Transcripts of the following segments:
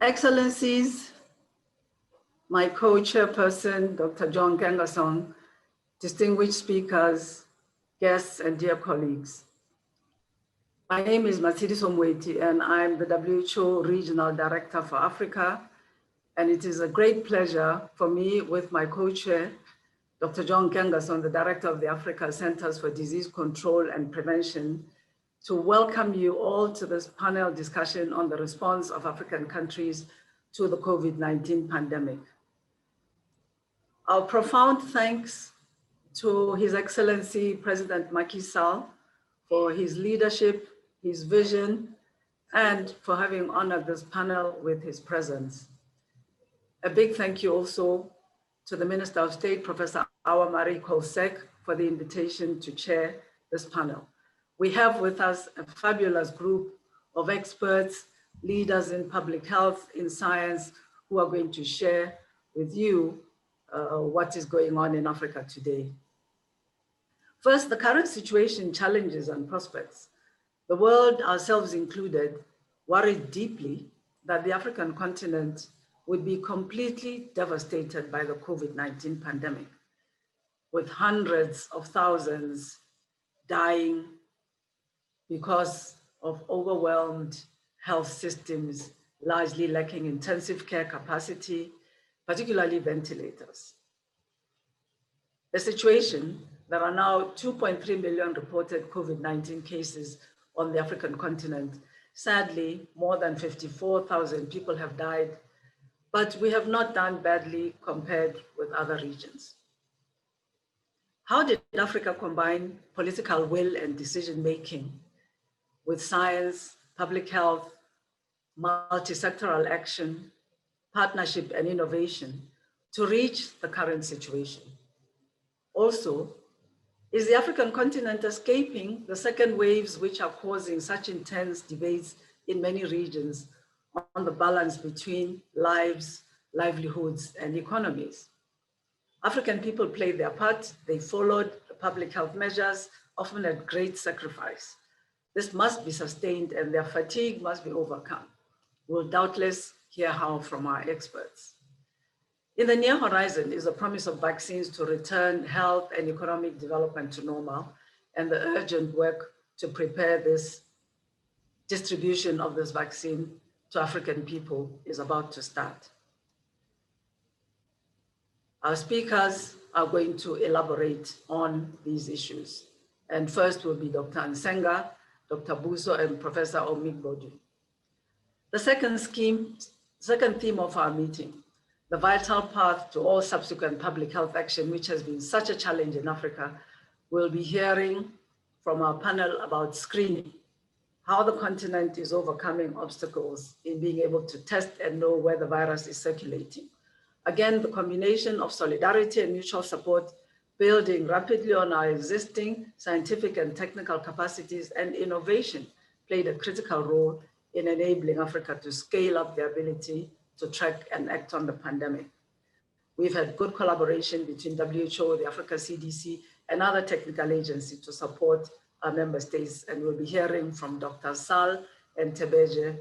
Excellencies, my co-chairperson, Dr. John NKENGASONG, distinguished speakers, guests, and dear colleagues. My name is Matshidiso and I'm the WHO Regional Director for Africa. And it is a great pleasure for me with my co-chair, Dr. John NKENGASONG, the Director of the Africa Centers for Disease Control and Prevention, to welcome you all to this panel discussion on the response of African countries to the COVID-19 pandemic. Our profound thanks to His Excellency President Macky Sall for his leadership, his vision, and for having honored this panel with his presence. A big thank you also to the Minister of State, Professor Awa Marie Kolsek, for the invitation to chair this panel. We have with us a fabulous group of experts, leaders in public health, in science, who are going to share with you what is going on in Africa today. First, the current situation, challenges and prospects. The world, ourselves included, worried deeply that the African continent would be completely devastated by the COVID-19 pandemic, with hundreds of thousands dying because of overwhelmed health systems, largely lacking intensive care capacity, particularly ventilators. The situation, there are now 2.3 million reported COVID-19 cases on the African continent. Sadly, more than 54,000 people have died, but we have not done badly compared with other regions. How did Africa combine political will and decision-making with science, public health, multi-sectoral action, partnership and innovation to reach the current situation? Also, is the African continent escaping the second waves which are causing such intense debates in many regions on the balance between lives, livelihoods, and economies? African people played their part. They followed the public health measures, often at great sacrifice. This must be sustained and their fatigue must be overcome. We'll doubtless hear how from our experts. In the near horizon is the promise of vaccines to return health and economic development to normal, and the urgent work to prepare this distribution of this vaccine to African people is about to start. Our speakers are going to elaborate on these issues. And first will be Dr. NSENGA, Dr. BOUSSO, and Professor OMIGBODUN. The second theme of our meeting, the vital path to all subsequent public health action, which has been such a challenge in Africa, we'll be hearing from our panel about screening, how the continent is overcoming obstacles in being able to test and know where the virus is circulating. Again, the combination of solidarity and mutual support, building rapidly on our existing scientific and technical capacities, and innovation played a critical role in enabling Africa to scale up the ability to track and act on the pandemic. We've had good collaboration between WHO, the Africa CDC, and other technical agencies to support our member states, and we'll be hearing from Dr. SALL and Tebeje,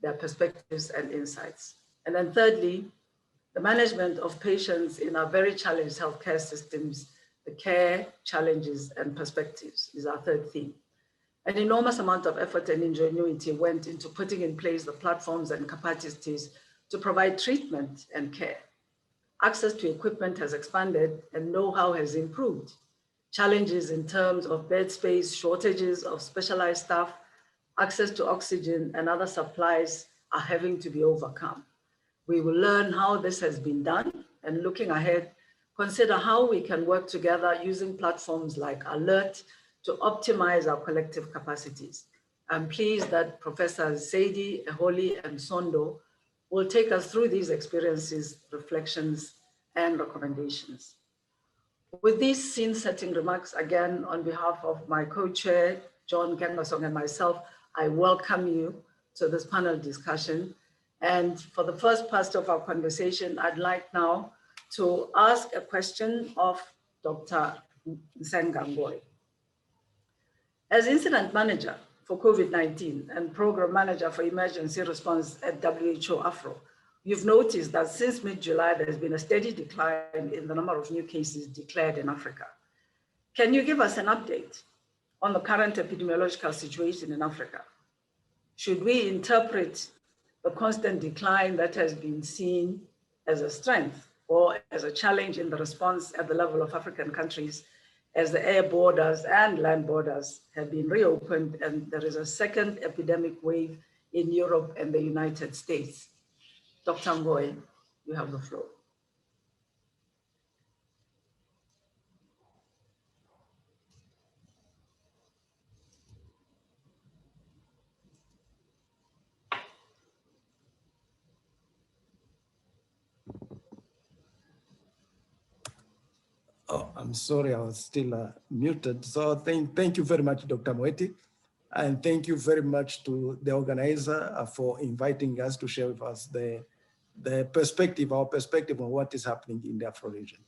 their perspectives and insights. And then thirdly, the management of patients in our very challenged healthcare systems, the care challenges and perspectives is our third theme. An enormous amount of effort and ingenuity went into putting in place the platforms and capacities to provide treatment and care. Access to equipment has expanded and know-how has improved. Challenges in terms of bed space, shortages of specialized staff, access to oxygen and other supplies are having to be overcome. We will learn how this has been done, and looking ahead, consider how we can work together using platforms like Alert to optimize our collective capacities. I'm pleased that Professors Seidi, Eholi, and Sondo will take us through these experiences, reflections, and recommendations. With these scene-setting remarks, again, on behalf of my co-chair, John NKENGASONG, and myself, I welcome you to this panel discussion. And for the first part of our conversation, I'd like now to ask a question of Dr. NSENGA Ngoy. As incident manager for COVID-19 and Program Manager for Emergency Response at WHO AFRO. You've noticed that since mid-July, there's been a steady decline in the number of new cases declared in Africa. Can you give us an update on the current epidemiological situation in Africa? Should we interpret the constant decline that has been seen as a strength or as a challenge in the response at the level of African countries as the air borders and land borders have been reopened and there is a second epidemic wave in Europe and the United States? Dr. Ngoy, you have the floor. Oh, I'm sorry, I was still muted. So thank you very much, Dr. MOETI. And thank you very much to the organizer for inviting us to share with us our perspective on what is happening in the Afro region.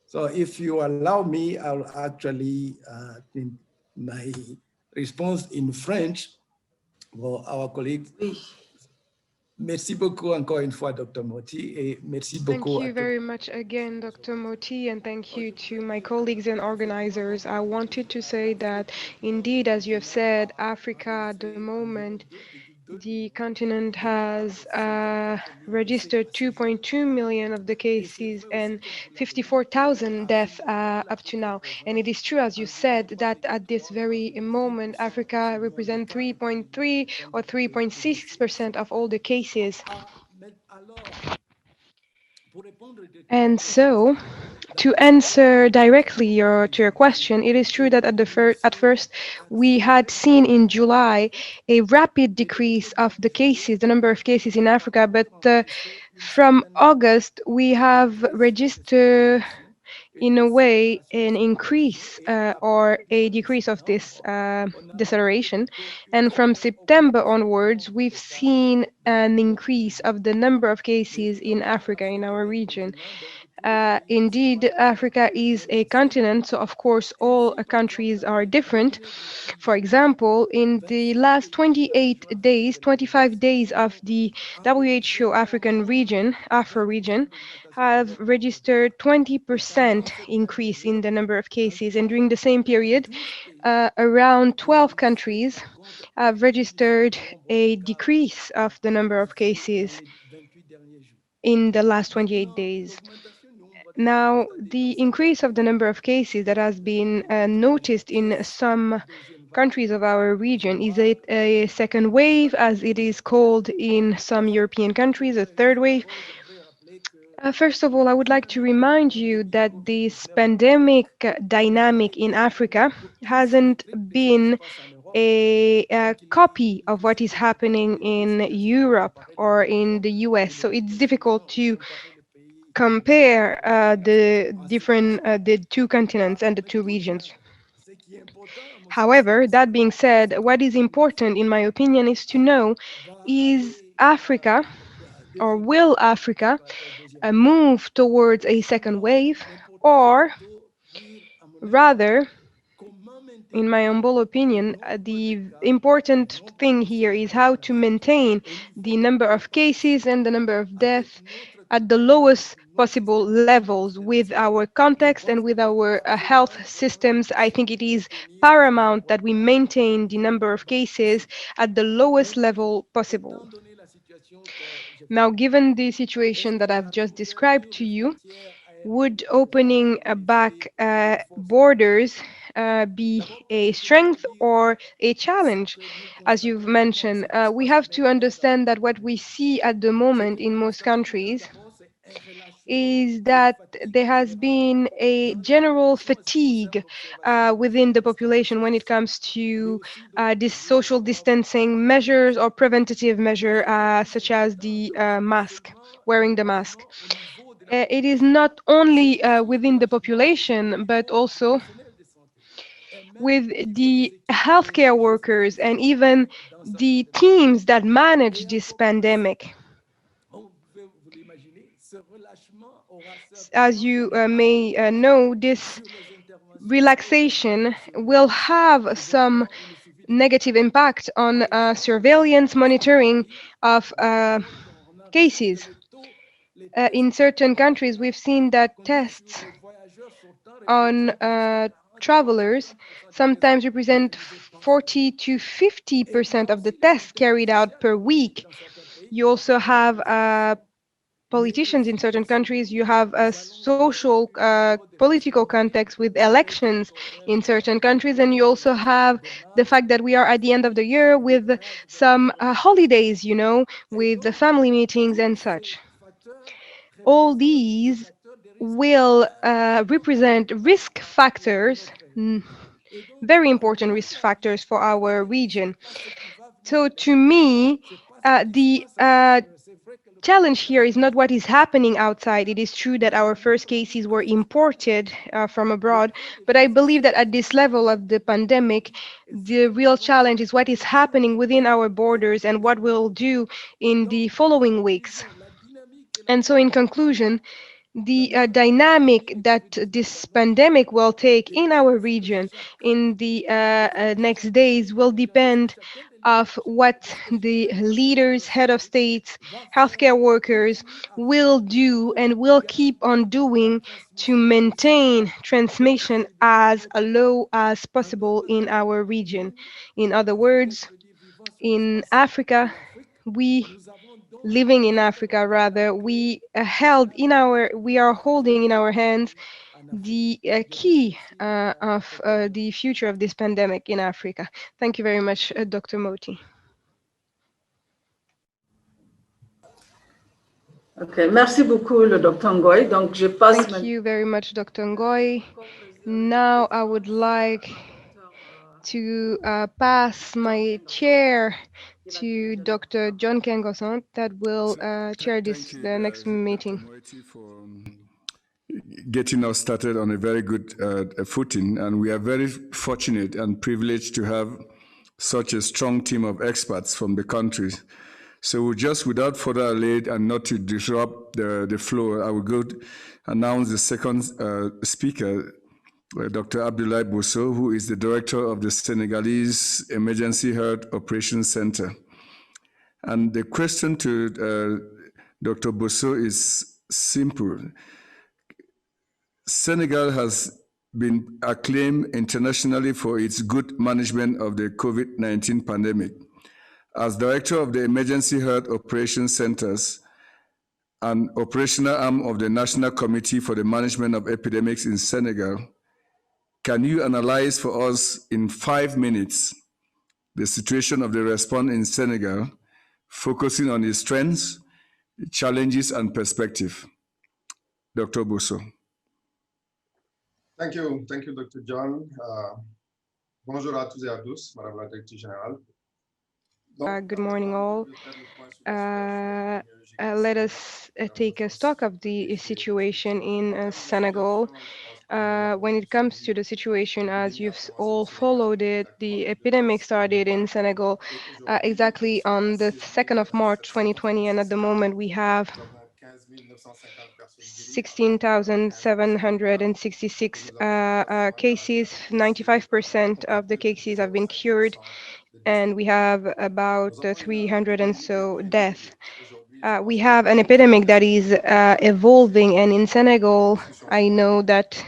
So if you allow me, I'll actually, in my response in French for our colleagues. Oui. Merci beaucoup encore une fois, Dr. Moti, et merci beaucoup. Thank you very much again, Dr. Moti, and thank you to my colleagues and organizers. I wanted to say that indeed, as you have said, Africa at the moment, the continent has registered 2.2 million of the cases and 54,000 deaths up to now. And it is true, as you said, that at this very moment, Africa represents 3.3 or 3.6% of all the cases. And so, to answer directly to your question, it is true that at first we had seen in July a rapid decrease of the cases, the number of cases in Africa, but from August we have registered in a way an increase or a decrease of this deceleration. And from September onwards, we've seen an increase of the number of cases in Africa, in our region. Indeed, Africa is a continent, so of course all countries are different. For example, in the last 28 days, 25 days of the WHO African region, AFRO region, have registered 20% increase in the number of cases. And during the same period, around 12 countries have registered a decrease of the number of cases in the last 28 days. Now, the increase of the number of cases that has been noticed in some countries of our region, is it a second wave, as it is called in some European countries, a third wave? First of all, I would like to remind you that this pandemic dynamic in Africa hasn't been a copy of what is happening in Europe or in the US. So it's difficult to compare the two continents and the two regions. However, that being said, what is important, in my opinion, is to know, is Africa, or will Africa move towards a second wave, or rather, in my humble opinion, the important thing here is how to maintain the number of cases and the number of deaths at the lowest possible levels with our context and with our health systems. I think it is paramount that we maintain the number of cases at the lowest level possible. Now, given the situation that I've just described to you, would opening back borders be a strength or a challenge? As you've mentioned, we have to understand that what we see at the moment in most countries is that there has been a general fatigue within the population when it comes to this social distancing measures or preventative measure such as the mask, wearing the mask. It is not only within the population, but also with the healthcare workers and even the teams that manage this pandemic. As you may know, this relaxation will have some negative impact on surveillance monitoring of cases. In certain countries, we've seen that tests on travelers sometimes represent 40 to 50% of the tests carried out per week. You also have politicians in certain countries, you have a social, political context with elections in certain countries, and you also have the fact that we are at the end of the year with some holidays, you know, with the family meetings and such. All these will represent risk factors, very important risk factors for our region. So to me, the challenge here is not what is happening outside. It is true that our first cases were imported from abroad, but I believe that at this level of the pandemic, the real challenge is what is happening within our borders and what we'll do in the following weeks. And so in conclusion, the dynamic that this pandemic will take in our region in the next days will depend of what the leaders, head of states, healthcare workers will do and will keep on doing to maintain transmission as low as possible in our region. In other words, in Africa, we living in Africa rather, we are holding in our hands the key of the future of this pandemic in Africa. Thank you very much, Dr. Moti. Ok, merci beaucoup, le docteur Ngoy. Donc, je passe Thank you very much, Dr. Ngoy. Now I would like to pass my chair to Dr. John Kengoson that will chair the next meeting. For getting us started on a very good footing, and we are very fortunate and privileged to have such a strong team of experts from the country. So just without further delay and not to disrupt the flow, I will go announce the second speaker, Dr. Abdoulaye BOUSSO, who is the director of the Senegalese Emergency Health Operations Center. And the question to Dr. BOUSSO is simple. Senegal has been acclaimed internationally for its good management of the COVID-19 pandemic. As director of the Emergency Health Operations Centers and operational arm of the National Committee for the Management of Epidemics in Senegal, can you analyze for us in 5 minutes the situation of the response in Senegal, focusing on its strengths, challenges, and perspective? Dr. BOUSSO. Thank you, Dr. John. Bonjour à tous et à tous, Madame la Directrice Générale. Good morning, all. Let us take a stock of the situation in Senegal. When it comes to the situation, as you've all followed it, the epidemic started in Senegal exactly on the 2nd of March 2020, and at the moment we have 16,766 cases. 95% of the cases have been cured, and we have about 300 and so deaths. We have an epidemic that is evolving, and in Senegal, I know that,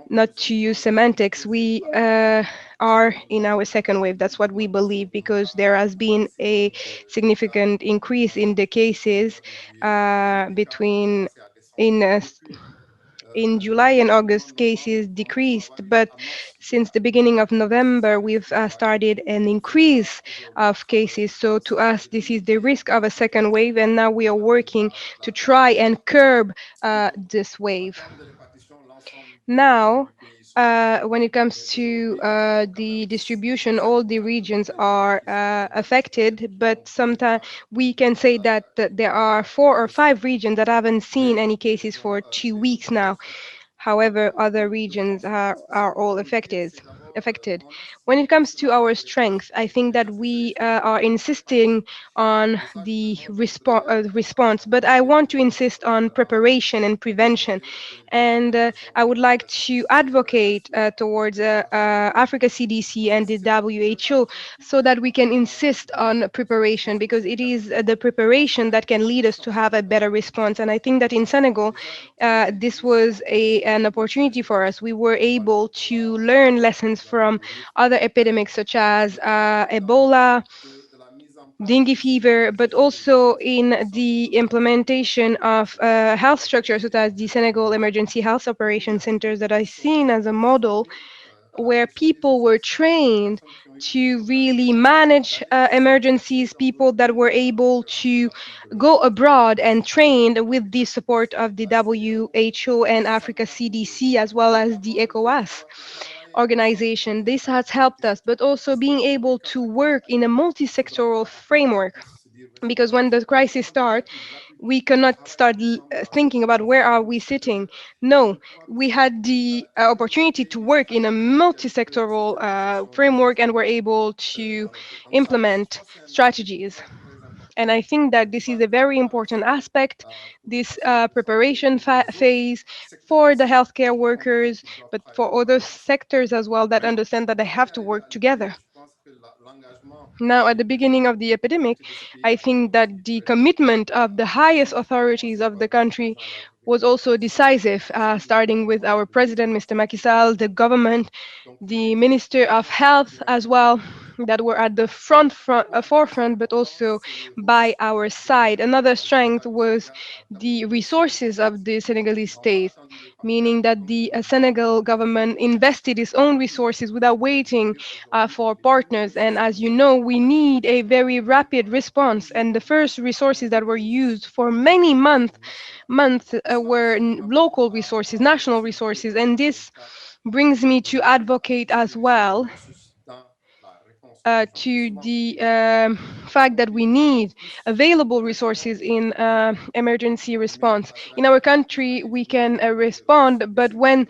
not to use semantics, we are in our second wave. That's what we believe, because there has been a significant increase in the cases in July and August. Cases decreased, but since the beginning of November, we've started an increase of cases. So to us, this is the risk of a second wave, and now we are working to try and curb this wave. Now, when it comes to the distribution, all the regions are affected, but sometimes we can say that there are 4 or 5 regions that haven't seen any cases for 2 weeks now. However, other regions are all affected. affected. When it comes to our strength, I think that we are insisting on the response, but I want to insist on preparation and prevention. And I would like to advocate towards Africa CDC and the WHO so that we can insist on preparation, because it is the preparation that can lead us to have a better response. And I think that in Senegal, this was an opportunity for us. We were able to learn lessons from other epidemics such as Ebola, dengue fever, but also in the implementation of health structures such as the Senegal Emergency Health Operation Centers that I've seen as a model where people were trained to really manage emergencies, people that were able to go abroad and trained with the support of the WHO and Africa CDC as well as the ECOWAS organization. This has helped us, but also being able to work in a multi-sectoral framework, because when the crisis starts, we cannot start thinking about where are we sitting. No, we had the opportunity to work in a multi-sectoral framework and were able to implement strategies. And I think that this is a very important aspect, this preparation phase for the healthcare workers, but for other sectors as well that understand that they have to work together. Now, at the beginning of the epidemic, I think that the commitment of the highest authorities of the country was also decisive, starting with our president, Mr. Macky Sall, the government, the Minister of Health as well, that were at the forefront, but also by our side. Another strength was the resources of the Senegalese state, meaning that the Senegal government invested its own resources without waiting for partners. And as you know, we need a very rapid response. And the first resources that were used for many months were local resources, national resources. And this brings me to advocate as well to the fact that we need available resources in emergency response. In our country, we can respond, but when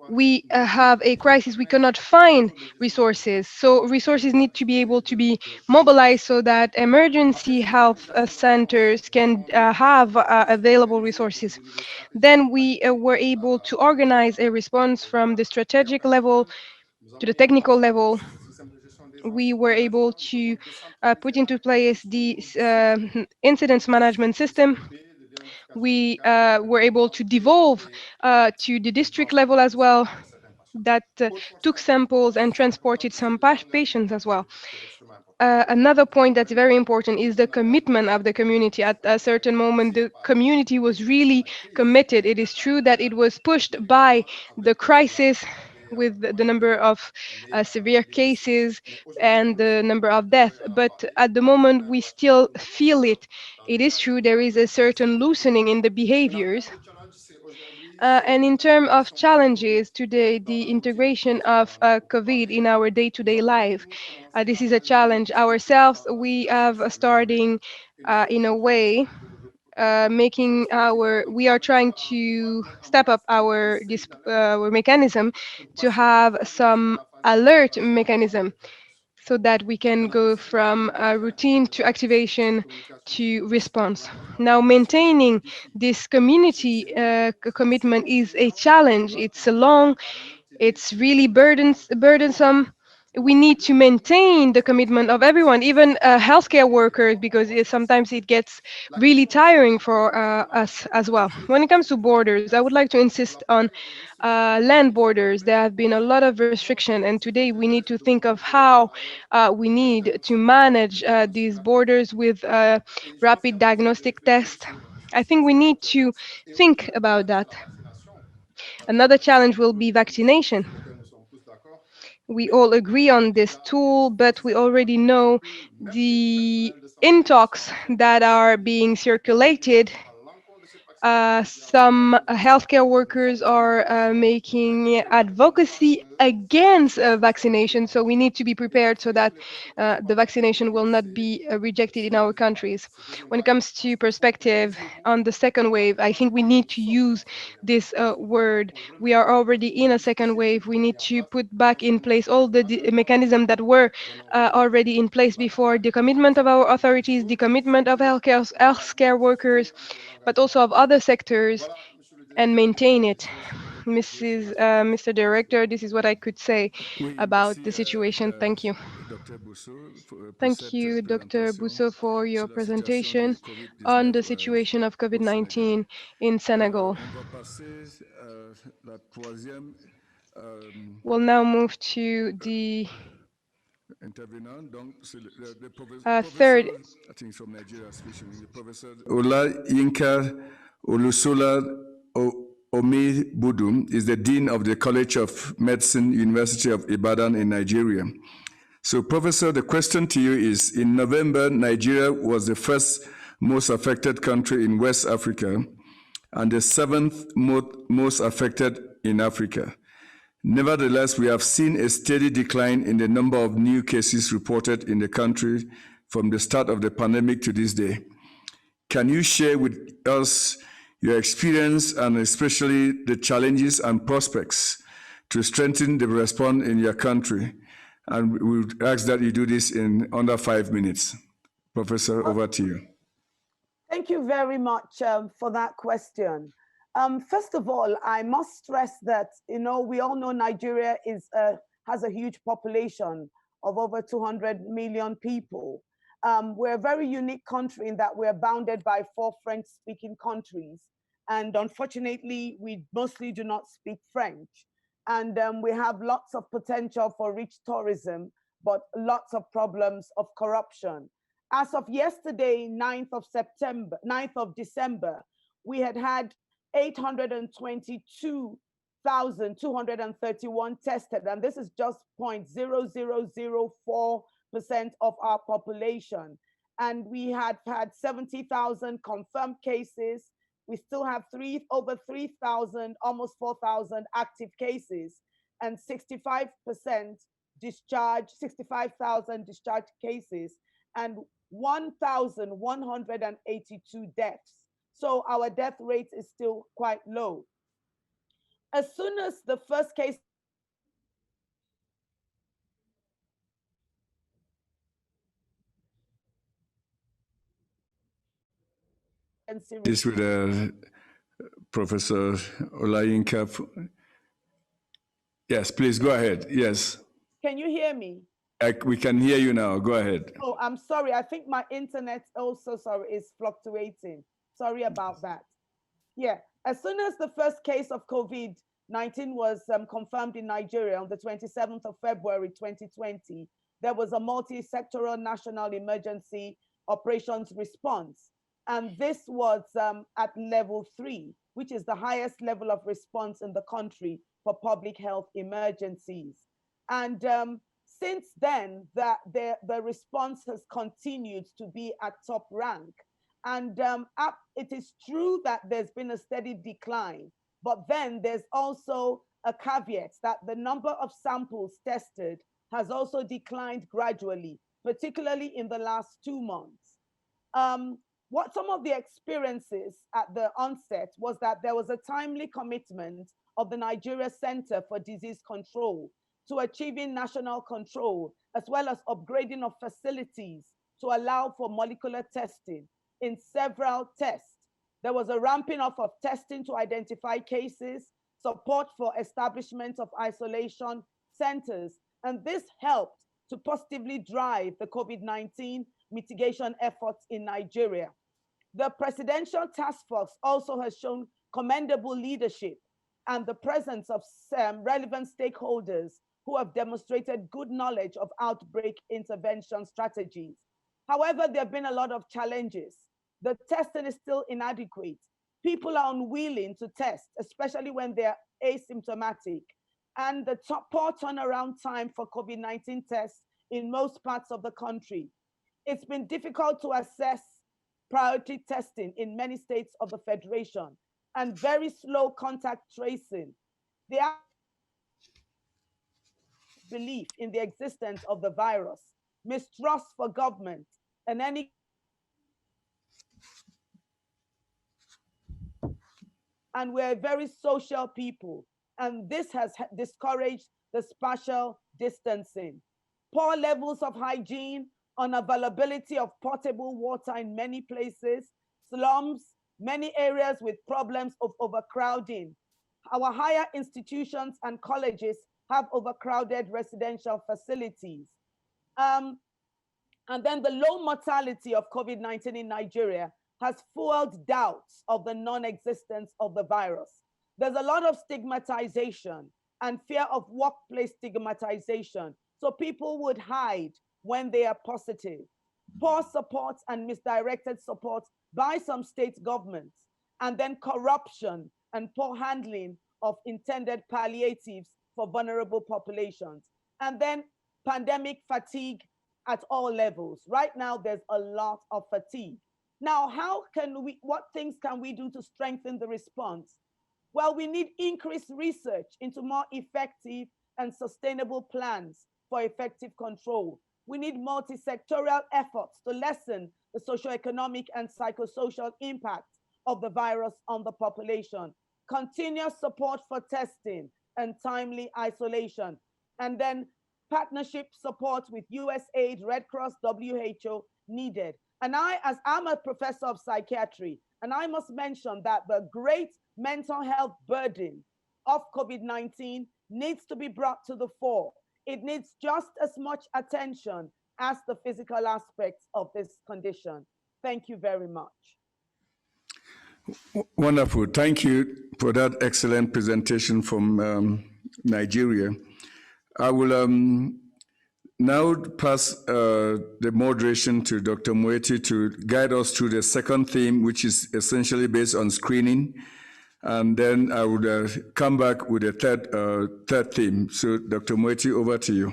we have a crisis, we cannot find resources. So resources need to be able to be mobilized so that emergency health centers can have available resources. Then we were able to organize a response from the strategic level to the technical level. We were able to put into place the incident management system. We were able to devolve to the district level as well, that took samples and transported some patients as well. Another point that's very important is the commitment of the community. At a certain moment, the community was really committed. It is true that it was pushed by the crisis with the number of severe cases and the number of deaths, but at the moment we still feel it. It is true there is a certain loosening in the behaviors. And in terms of challenges today, the integration of COVID in our day-to-day life, this is a challenge. Ourselves, we have starting in a way we are trying to step up our mechanism to have some alert mechanism so that we can go from routine to activation to response. Now, maintaining this community commitment is a challenge. It's really burdensome. We need to maintain the commitment of everyone, even healthcare workers, because sometimes it gets really tiring for us as well. When it comes to borders, I would like to insist on land borders. There have been a lot of restriction, and today we need to think of how we need to manage these borders with rapid diagnostic tests. I think we need to think about that. Another challenge will be vaccination. We all agree on this tool, but we already know the intox that are being circulated. Some healthcare workers are making advocacy against vaccination. So we need to be prepared so that the vaccination will not be rejected in our countries. When it comes to perspective on the second wave, I think we need to use this word. We are already in a second wave. We need to put back in place all the mechanisms that were already in place before, the commitment of our authorities, the commitment of healthcare workers, but also of other sectors, and maintain it. Mr. Director, this is what I could say about the situation. Thank you. Dr. Bousso, pour Thank cette you, Dr. présentation Bousso, for your sur la situation du presentation on COVID-19 the situation of au Sénégal. COVID-19 in Senegal. On va passer la troisième We'll now move to the intervenant. Donc, c'est le third. professeur, I think it's from Nigeria speaking, the professor Olayinka Olusola OMIGBODUN is the Dean of the College of Medicine, University of Ibadan in Nigeria. So, Professor, the question to you is, in November, Nigeria was the first most affected country in West Africa and the seventh most affected in Africa. Nevertheless, we have seen a steady decline in the number of new cases reported in the country from the start of the pandemic to this day. Can you share with us your experience and especially the challenges and prospects to strengthen the response in your country? And we would ask that you do this in under 5 minutes. Professor, over to you. Thank you very much for that question. First of all, I must stress that, we all know Nigeria has a huge population of over 200 million people. We're a very unique country in that we're bounded by 4 French-speaking countries. And unfortunately, we mostly do not speak French. And we have lots of potential for rich tourism, but lots of problems of corruption. As of yesterday, 9th of December, we had 822,231 tested, and this is just 0.0004% of our population. And we had 70,000 confirmed cases. We still have over 3,000, almost 4,000 active cases, and 65,000 discharged cases, and 1,182 deaths. So our death rate is still quite low. As soon as the first case This with Professor Olayinka. Yes, please go ahead. Yes. Can you hear me? We can hear you now. Go ahead. Oh, I'm sorry. I think my internet also, is fluctuating. Sorry about that. Yeah, as soon as the first case of COVID-19 was confirmed in Nigeria on the 27th of February, 2020, there was a multi-sectoral national emergency operations response. And this was at level 3, which is the highest level of response in the country for public health emergencies. And since then, the response has continued to be at top rank. And it is true that there's been a steady decline, but then there's also a caveat that the number of samples tested has also declined gradually, particularly in the last 2 months. What some of the experiences at the onset was that there was a timely commitment of the Nigeria Center for Disease Control to achieving national control, as well as upgrading of facilities to allow for molecular testing in several tests. There was a ramping up of testing to identify cases, support for establishment of isolation centers, and this helped to positively drive the COVID-19 mitigation efforts in Nigeria. The Presidential Task Force also has shown commendable leadership and the presence of relevant stakeholders who have demonstrated good knowledge of outbreak intervention strategies. However, there have been a lot of challenges. The testing is still inadequate. People are unwilling to test, especially when they're asymptomatic. And the poor turnaround time for COVID-19 tests in most parts of the country. It's been difficult to assess priority testing in many states of the Federation, and very slow contact tracing. The disbelief in the existence of the virus, mistrust for government, and we're a very social people, and this has discouraged the spatial distancing. Poor levels of hygiene, unavailability of potable water in many places, slums, many areas with problems of overcrowding. Our higher institutions and colleges have overcrowded residential facilities. And then the low mortality of COVID-19 in Nigeria has fueled doubts of the non-existence of the virus. There's a lot of stigmatization and fear of workplace stigmatization. So people would hide when they are positive. Poor support and misdirected support by some state governments, and then corruption and poor handling of intended palliatives for vulnerable populations. And then pandemic fatigue at all levels. Right now, there's a lot of fatigue. Now, what things can we do to strengthen the response? Well, we need increased research into more effective and sustainable plans for effective control. We need multi-sectorial efforts to lessen the socioeconomic and psychosocial impact of the virus on the population. Continuous support for testing and timely isolation. And then partnership support with USAID, Red Cross, WHO needed. And I'm a professor of psychiatry, and I must mention that the great mental health burden of COVID-19 needs to be brought to the fore. It needs just as much attention as the physical aspects of this condition. Thank you very much. Wonderful. Thank you for that excellent presentation from Nigeria. I will now pass the moderation to Dr. MOETI to guide us through the second theme, which is essentially based on screening. And then I would come back with a third theme. So Dr. MOETI, over to you.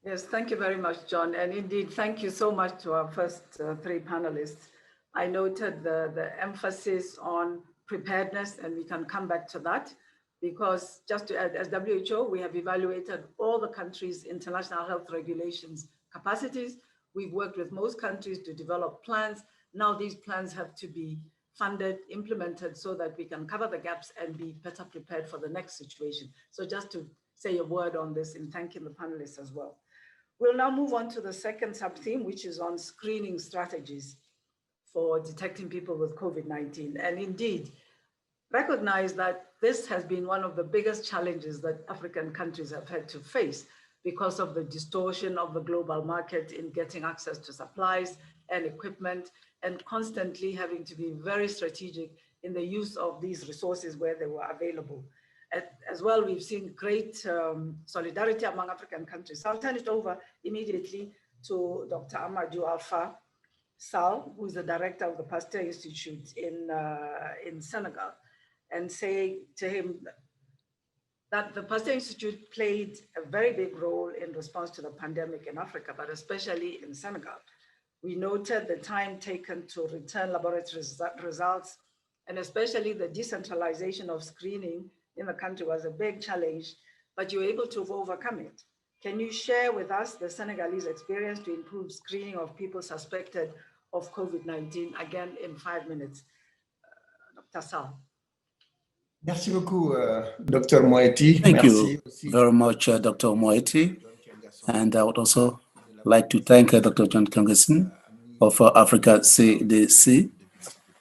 Yes, thank you very much, John. And indeed, thank you so much to our first three panelists. I noted the emphasis on preparedness, and we can come back to that, because just to add, as WHO, we have evaluated all the countries' international health regulations capacities. We've worked with most countries to develop plans. Now these plans have to be funded, implemented, so that we can cover the gaps and be better prepared for the next situation. So just to say a word on this in thanking the panelists as well. We'll now move on to the second sub-theme, which is on screening strategies for detecting people with COVID-19. And indeed, recognize that this has been one of the biggest challenges that African countries have had to face because of the distortion of the global market in getting access to supplies and equipment, and constantly having to be very strategic in the use of these resources where they were available. As well, we've seen great solidarity among African countries. So I'll turn it over immediately to Dr. Amadou Alpha SALL, who is the director of the Pasteur Institute in Senegal, and say to him that the Pasteur Institute played a very big role in response to the pandemic in Africa, but especially in Senegal. We noted the time taken to return laboratory results, and especially the decentralization of screening in the country was a big challenge, but you were able to overcome it. Can you share with us the Senegalese experience to improve screening of people suspected of COVID-19, again in 5 minutes? Dr. Sall. Merci beaucoup, Dr. MOETI. Thank you very much, Dr. MOETI. And I would also like to thank Dr. John Kengasong of Africa CDC,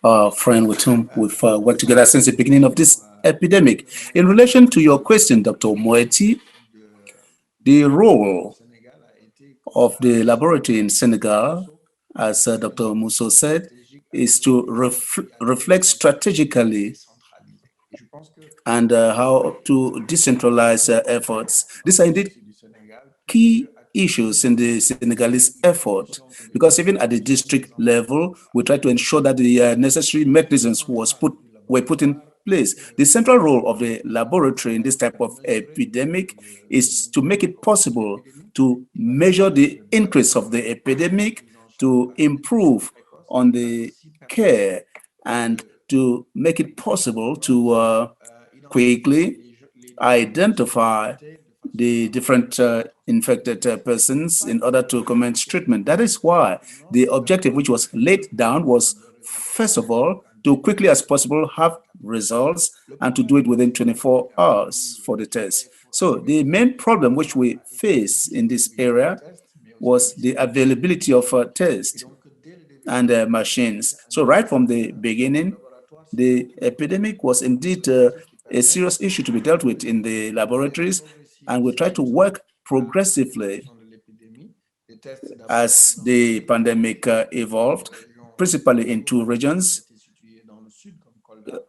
our friend with whom we've worked together since the beginning of this epidemic. In relation to your question, Dr. MOETI, the role of the laboratory in Senegal, as Dr. Mousso said, is to reflect strategically and how to decentralize efforts. These are indeed key issues in the Senegalese effort, because even at the district level, we try to ensure that the necessary mechanisms were put in place. The central role of the laboratory in this type of epidemic is to make it possible to measure the increase of the epidemic, to improve on the care, and to make it possible to quickly identify the different infected persons in order to commence treatment. That is why the objective which was laid down was, first of all, to quickly as possible have results and to do it within 24 hours for the test. So the main problem which we face in this area was the availability of tests and machines. So right from the beginning, the epidemic was indeed a serious issue to be dealt with in the laboratories, and we try to work progressively as the pandemic evolved, principally in two regions,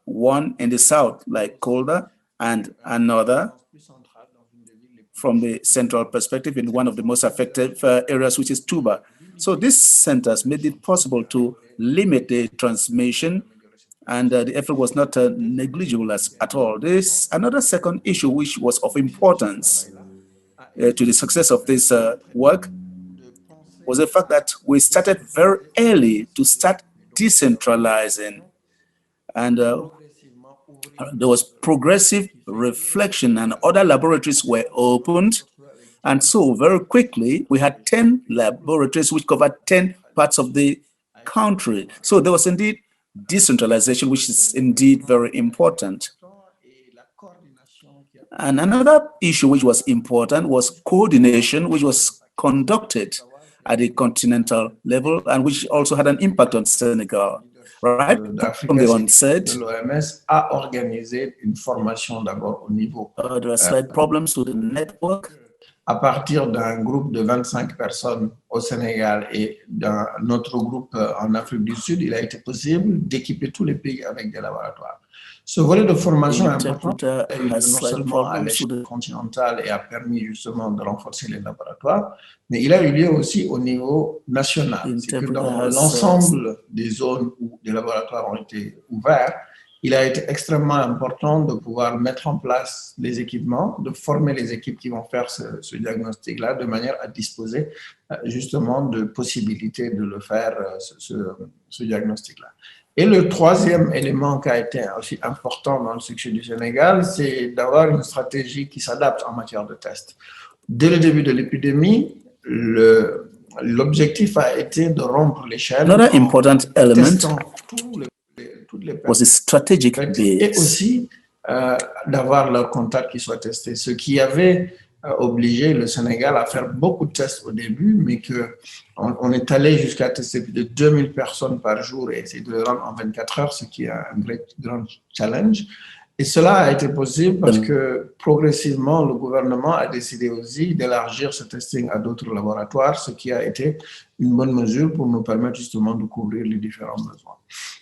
one in the south, like Kolda, and another from the central perspective in one of the most affected areas, which is Tuba. So these centers made it possible to limit the transmission, and the effort was not negligible at all. There's another second issue which was of importance to the success of this work was the fact that we started very early to start decentralizing, and there was progressive reflection, and other laboratories were opened. And so very quickly, we had 10 laboratories which covered 10 parts of the country. So there was indeed decentralization, which is indeed very important. And another issue which was important was coordination, which was conducted at the continental level and which also had an impact on Senegal. Right from the onset, l'OMS a organisé une formation d'abord au niveau. There are slight problems with the network. À partir d'un groupe de 25 personnes au Sénégal et d'un autre groupe en Afrique du Sud, il a été possible d'équiper tous les pays avec des laboratoires. Ce volet de formation est important, non seulement à l'échelle continentale et a permis justement de renforcer les laboratoires, mais il a eu lieu aussi au niveau national. C'est que dans l'ensemble des zones où des laboratoires ont été ouverts, il a été extrêmement important de pouvoir mettre en place les équipements, de former les équipes qui vont faire ce diagnostic-là, de manière à disposer justement de possibilités de le faire, ce diagnostic-là. Et le troisième élément qui a été aussi important dans le succès du Sénégal, c'est d'avoir une stratégie qui s'adapte en matière de tests. Dès le début de l'épidémie, l'objectif a été de rompre l'échelle. Another important element was the strategic base. Et aussi d'avoir leurs contacts qui soient testés. Ce qui avait obligé le Sénégal à faire beaucoup de tests au début, mais qu'on est allé jusqu'à tester plus de 2000 personnes par jour et essayer de le rendre en 24 heures, ce qui est un grand challenge. Et cela a été possible parce que progressivement, le gouvernement a décidé aussi d'élargir ce testing à d'autres laboratoires, ce qui a été une bonne mesure pour nous permettre justement de couvrir les différents besoins.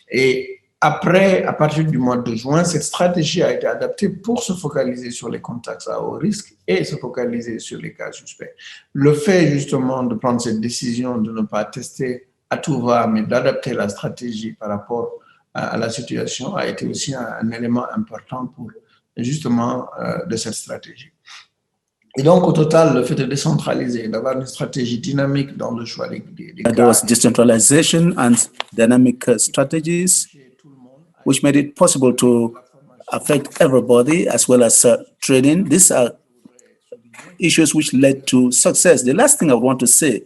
Et après, à partir du mois de juin, cette stratégie a été adaptée pour se focaliser sur les contacts à haut risque et se focaliser sur les cas suspects. Le fait justement de prendre cette décision de ne pas tester à tout va, mais d'adapter la stratégie par rapport à la situation a été aussi un élément important pour justement de cette stratégie. Et donc, au total, le fait de décentraliser, d'avoir une stratégie dynamique dans le choix des cas. There was decentralization and dynamic strategies, which made it possible to affect everybody as well as training. These are issues which led to success. The last thing I want to say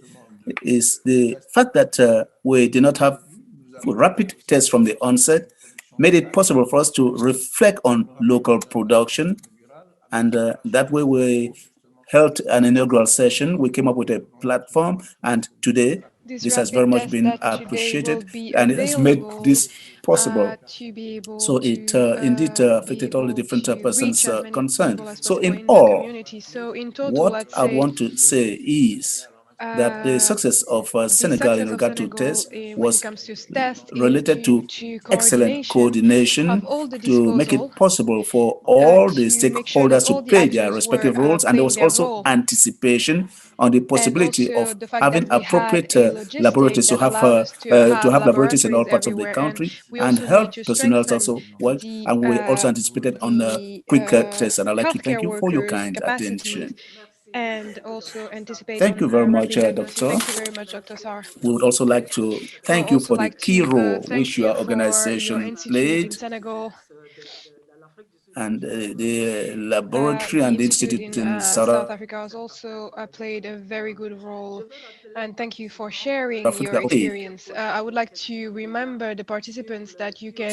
is the fact that we did not have rapid tests from the onset made it possible for us to reflect on local production, and that way we held an inaugural session. We came up with a platform, and today this has very much been appreciated, and it has made this possible. So it indeed affected all the different persons concerned. So in all, what I want to say is that the success of Senegal in regard to tests was related to excellent coordination to make it possible for all the stakeholders to play their respective roles, and there was also anticipation on the possibility of having appropriate laboratories to have laboratories in all parts of the country, and health personnel also worked, and we also anticipated on quick tests. And I'd like to thank you for your kind attention. And also anticipating. Thank you very much, Doctor. Thank you very much, Dr. Sarr. We would also like to thank you for the key role which your organization played. In Senegal. and the laboratory and the institute in South Africa has also played a very good role, and thank you for sharing your experience. I would like to remember the participants that you can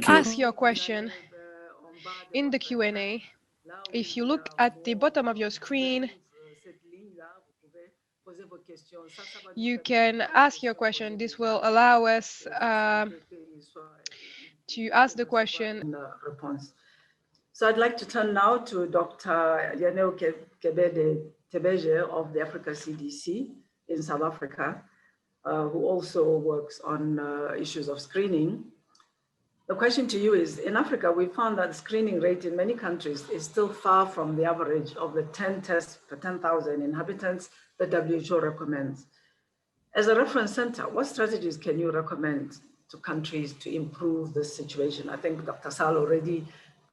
ask your question in the Q&A. If you look at the bottom of your screen, you can ask your question. This will allow us to ask the question. So I'd like to turn now to Dr. Yaneo Tebeje of the Africa CDC in South Africa, who also works on issues of screening. The question to you is, in Africa, we found that the screening rate in many countries is still far from the average of the 10 tests per 10,000 inhabitants that WHO recommends. As a reference center, what strategies can you recommend to countries to improve this situation? I think Dr. SALL already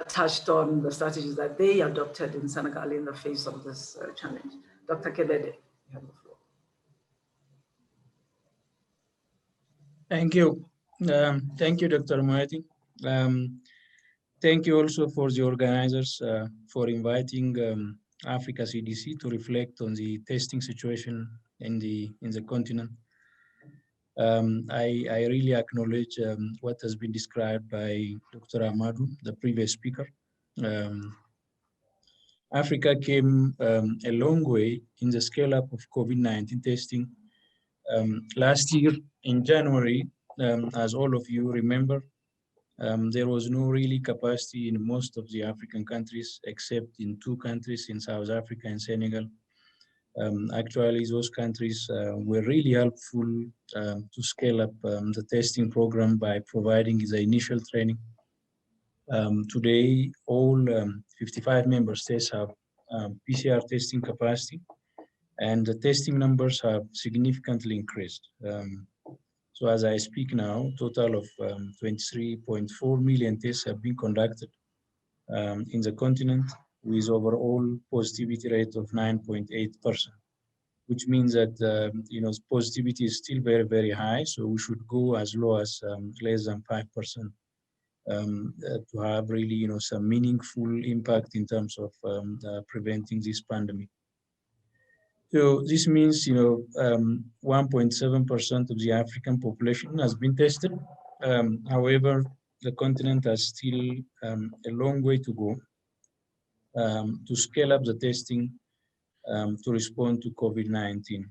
touched on the strategies that they adopted in Senegal in the face of this challenge. Dr. Kebede, you have the floor. Thank you. Thank you, Dr. MOETI. Thank you also for the organizers for inviting Africa CDC to reflect on the testing situation in the continent. I really acknowledge what has been described by Dr. Amadou, the previous speaker. Africa came a long way in the scale-up of COVID-19 testing. Last year in January, as all of you remember, there was no really capacity in most of the African countries, except in 2 countries, in South Africa and Senegal. Actually, those countries were really helpful to scale up the testing program by providing the initial training. Today, all 55 member states have PCR testing capacity, and the testing numbers have significantly increased. So as I speak now, total of 23.4 million tests have been conducted in the continent, with overall positivity rate of 9.8%, which means that positivity is still very, very high. So we should go as low as less than 5% to have really some meaningful impact in terms of preventing this pandemic. So this means 1.7% of the African population has been tested. However, the continent has still a long way to go to scale up the testing to respond to COVID-19.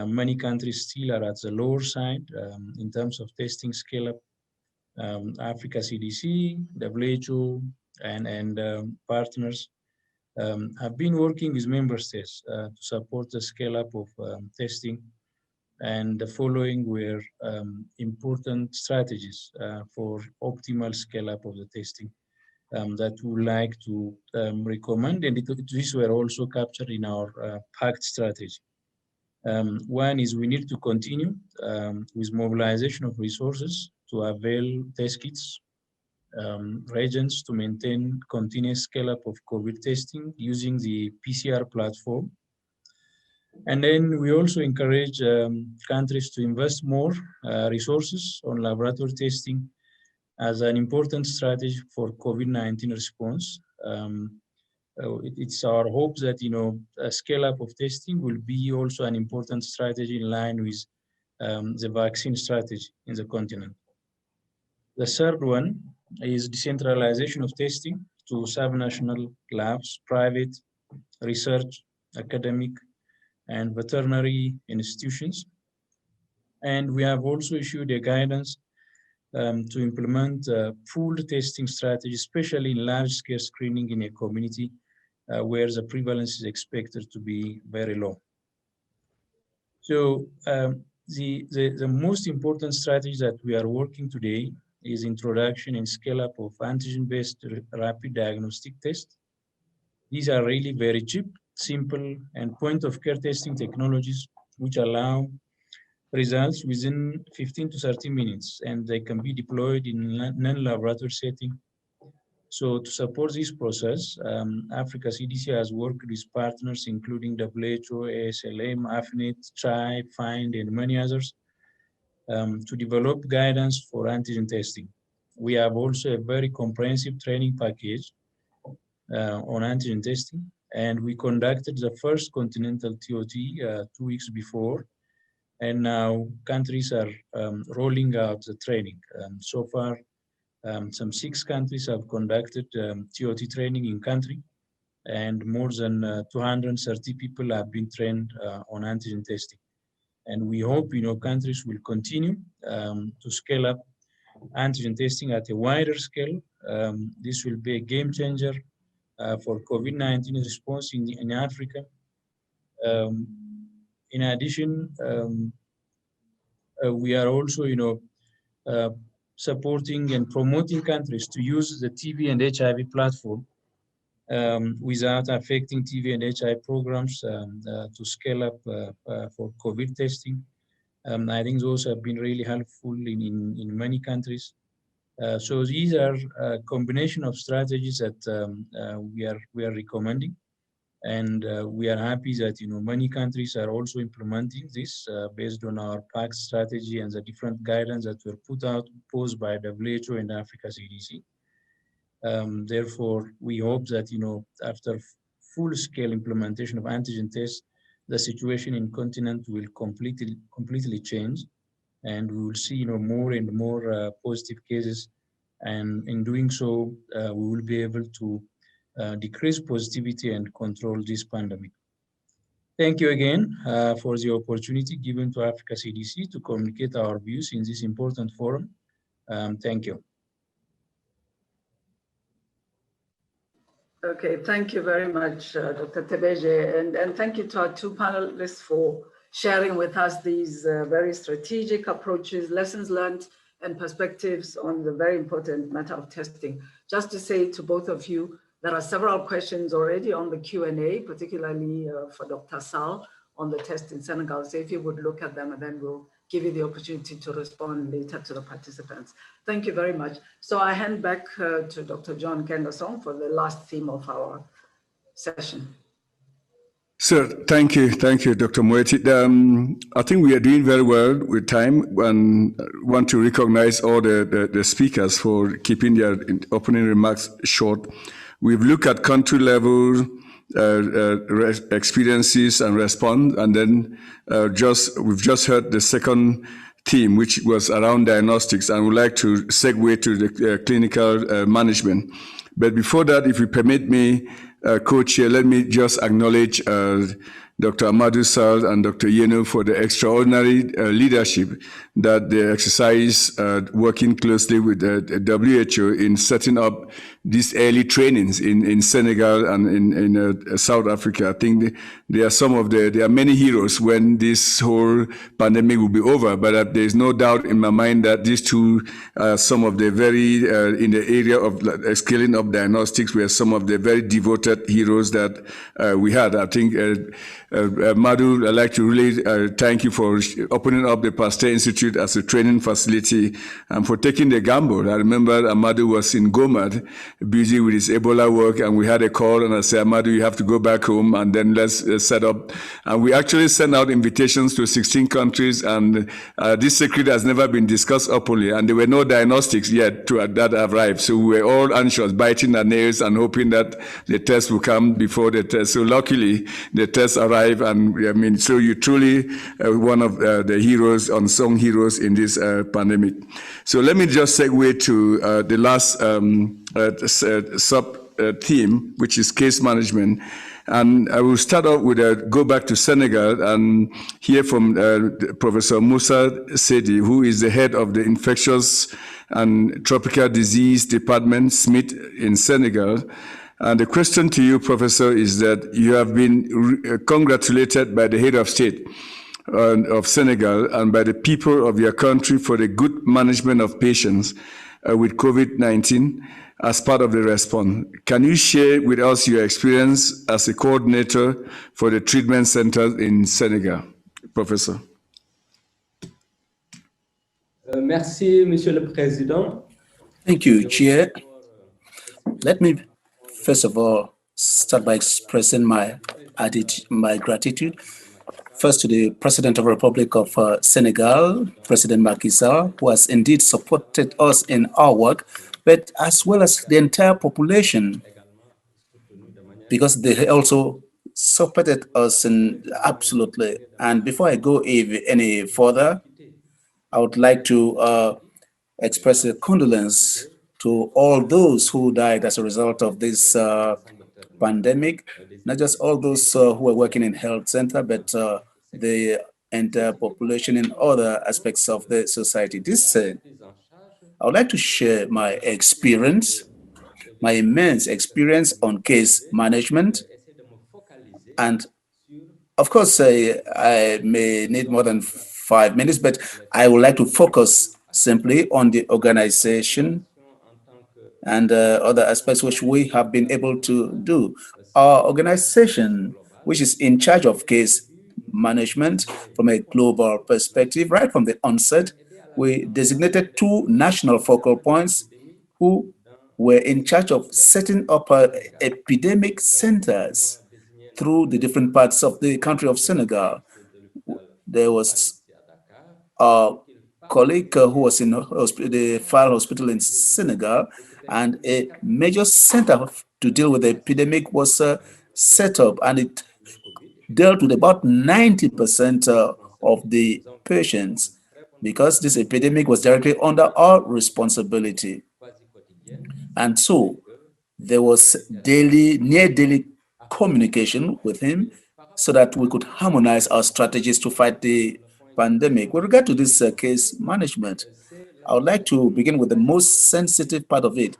Many countries still are at the lower side in terms of testing scale up. Africa CDC, WHO, and partners have been working with member states to support the scale up of testing, and the following were important strategies for optimal scale up of the testing that we would like to recommend, and these were also captured in our PACT strategy. One is we need to continue with mobilization of resources to avail test kits, reagents to maintain continuous scale-up of COVID testing using the PCR platform. And then we also encourage countries to invest more resources on laboratory testing as an important strategy for COVID-19 response. It's our hope that a scale-up of testing will be also an important strategy in line with the vaccine strategy in the continent. The third one is decentralization of testing to sub-national labs, private, research, academic, and veterinary institutions. And we have also issued a guidance to implement a pooled testing strategy, especially in large-scale screening in a community where the prevalence is expected to be very low. So the most important strategy that we are working today is introduction and scale-up of antigen-based rapid diagnostic tests. These are really very cheap, simple, and point-of-care testing technologies which allow results within 15 to 30 minutes, and they can be deployed in non-laboratory setting. So to support this process, Africa CDC has worked with partners including WHO, ASLM, AFNet, TRI, FIND, and many others to develop guidance for antigen testing. We have also a very comprehensive training package on antigen testing. And we conducted the first continental TOT 2 weeks before. And now countries are rolling out the training. So far, some 6 countries have conducted TOT training in country, and more than 230 people have been trained on antigen testing. And we hope, countries will continue to scale up antigen testing at a wider scale. This will be a game changer for COVID-19 response in Africa. In addition, we are also, supporting and promoting countries to use the TB and HIV platform without affecting TB and HIV programs to scale up for COVID testing. I think those have been really helpful in many countries. So these are a combination of strategies that we are recommending, and we are happy that many countries are also implementing this based on our PAC strategy and the different guidelines that were posed by WHO and Africa CDC. Therefore, we hope that after full-scale implementation of antigen tests, the situation in continent will completely change, and we will see more and more positive cases. And in doing so, we will be able to decrease positivity and control this pandemic. Thank you again for the opportunity given to Africa CDC to communicate our views in this important forum. Thank you. Okay, thank you very much, Dr. Tebeje, and thank you to our 2 panelists for sharing with us these very strategic approaches, lessons learned, and perspectives on the very important matter of testing. Just to say to both of you, there are several questions already on the Q&A, particularly for Dr. SALL on the test in Senegal. So if you would look at them, and then we'll give you the opportunity to respond later to the participants. Thank you very much. So I hand back to Dr. John NKENGASONG for the last theme of our session. Sir, thank you, Dr. MOETI. I think we are doing very well with time, and want to recognize all the speakers for keeping their opening remarks short. We've looked at country level experiences and response, and then we've just heard the second theme, which was around diagnostics, and would like to segue to the clinical management. But before that, if you permit me, Co-Chair, let me just acknowledge Dr. Amadou SALL and Dr. Yeno for the extraordinary leadership that they exercise working closely with the WHO in setting up these early trainings in Senegal and in South Africa. I think there are many heroes when this whole pandemic will be over, but there's no doubt in my mind that these two are some of the very, in the area of scaling up diagnostics, were some of the very devoted heroes that we had. I think Amadou, I'd like to really thank you for opening up the Pasteur Institute as a training facility and for taking the gamble. I remember Amadou was in Gomad, busy with his Ebola work, and we had a call, and I said, Amadou, you have to go back home, and then let's set up. And we actually sent out invitations to 16 countries, and this secret has never been discussed openly, and there were no diagnostics yet that arrived. So we were all anxious, biting our nails and hoping that the test will come before the test. So luckily, the test arrived. And I mean, so you're truly one of the heroes, unsung heroes in this pandemic. So let me just segue to the last sub-theme, which is case management. And I will start off with go back to Senegal and hear from Professor Moussa Sedi, who is the head of the Infectious and Tropical Disease Department, Smith, in Senegal. And the question to you, Professor, is that you have been congratulated by the head of state of Senegal and by the people of your country for the good management of patients with COVID-19 as part of the response. Can you share with us your experience as a coordinator for the treatment centers in Senegal, Professor? Merci, Monsieur le Président. Thank you, Chair. Let me first of all start by expressing my gratitude first to the President of the Republic of Senegal, President Macky Sall, who has indeed supported us in our work, but as well as the entire population because they also supported us in absolutely. And before I go any further, I would like to express a condolence to all those who died as a result of this pandemic, not just all those who are working in health center, but the entire population in other aspects of the society. This I would like to share my experience, my immense experience on case management. And of course, I may need more than 5 minutes, but I would like to focus simply on the organization and other aspects which we have been able to do. Our organization, which is in charge of case management from a global perspective, right from the onset, we designated 2 national focal points who were in charge of setting up epidemic centers through the different parts of the country of Senegal. There was a colleague who was in the SALL hospital in Senegal, and a major center to deal with the epidemic was set up, and it dealt with about 90% of the patients, because this epidemic was directly under our responsibility. And so there was near daily communication with him so that we could harmonize our strategies to fight the pandemic. With regard to this case management, I would like to begin with the most sensitive part of it.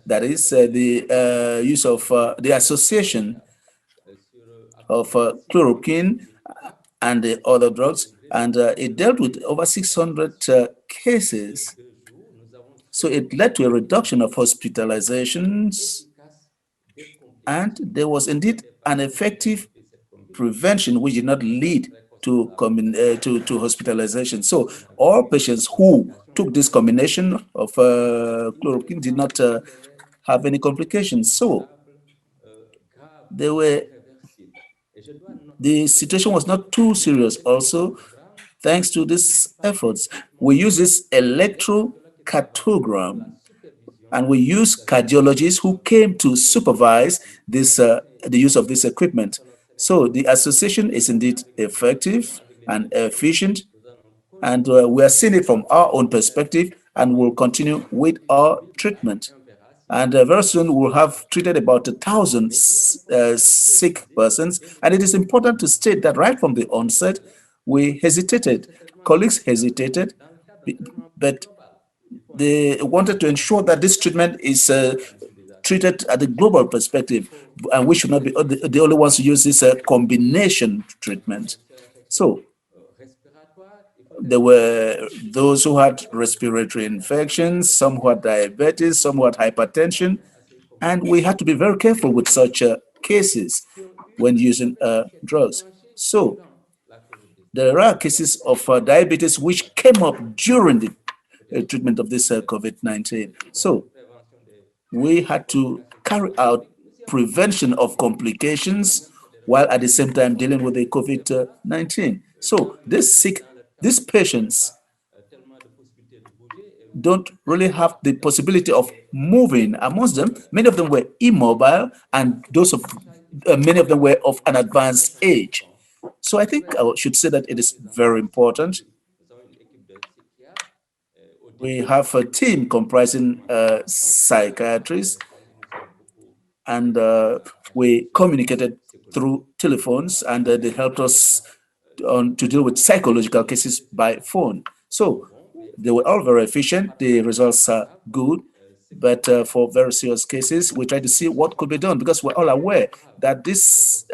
That is the use of the association of chloroquine and the other drugs, and it dealt with over 600 cases. So it led to a reduction of hospitalizations, and there was indeed an effective prevention which did not lead to hospitalization. So all patients who took this combination of chloroquine did not have any complications. So the situation was not too serious also, thanks to these efforts. We use this electrocardiogram, and we use cardiologists who came to supervise this, the use of this equipment. So the association is indeed effective and efficient, and we are seeing it from our own perspective, and we'll continue with our treatment. And very soon we'll have treated about 1,000 sick persons. And it is important to state that right from the onset, we hesitated. Colleagues hesitated, but they wanted to ensure that this treatment is treated at the global perspective, and we should not be the only ones to use this combination treatment. So there were those who had respiratory infections, some who had diabetes, some who had hypertension, and we had to be very careful with such cases when using drugs. So there are cases of diabetes which came up during the treatment of this COVID-19. So we had to carry out prevention of complications while at the same time dealing with the COVID-19. So these patients don't really have the possibility of moving amongst them. Many of them were immobile, and many of them were of an advanced age. So I think I should say that it is very important. We have a team comprising psychiatrists, and we communicated through telephones, and they helped us to deal with psychological cases by phone. So they were all very efficient. The results are good, but for very serious cases, we try to see what could be done, because we're all aware that this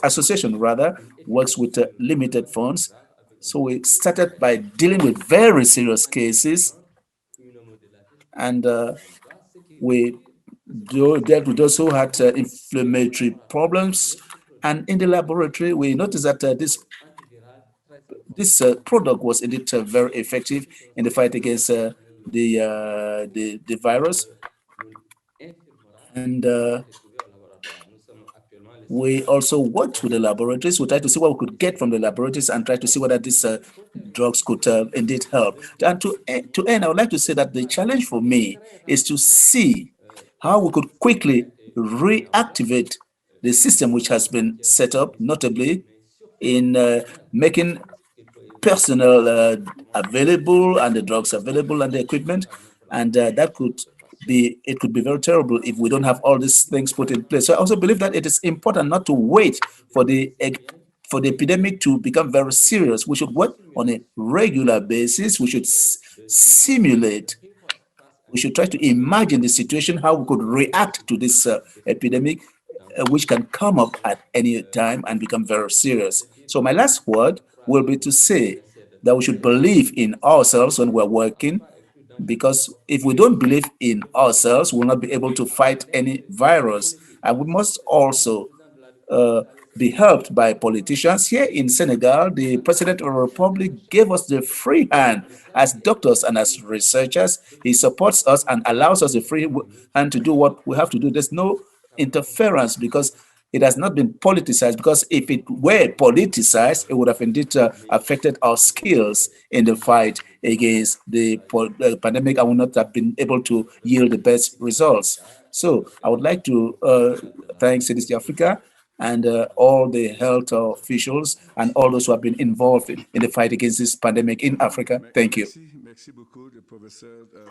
association rather works with limited funds. So we started by dealing with very serious cases, and we dealt with those who had inflammatory problems. And in the laboratory, we noticed that this product was indeed very effective in the fight against the virus. And we also worked with the laboratories. We tried to see what we could get from the laboratories and try to see whether these drugs could indeed help. And to end, I would like to say that the challenge for me is to see how we could quickly reactivate the system which has been set up, notably in making personnel available and the drugs available and the equipment, and that could be, it could be very terrible if we don't have all these things put in place. So I also believe that it is important not to wait for the epidemic to become very serious. We should work on a regular basis. We should simulate. We should try to imagine the situation, how we could react to this epidemic, which can come up at any time and become very serious. So my last word will be to say that we should believe in ourselves when we're working, because if we don't believe in ourselves, we'll not be able to fight any virus. And we must also be helped by politicians. Here in Senegal, the President of the Republic gave us the free hand as doctors and as researchers. He supports us and allows us the free hand to do what we have to do. There's no interference because it has not been politicized, because if it were politicized, it would have indeed affected our skills in the fight against the pandemic and would not have been able to yield the best results. So I would like to thank CDC Africa and all the health officials and all those who have been involved in the fight against this pandemic in Africa. Thank you.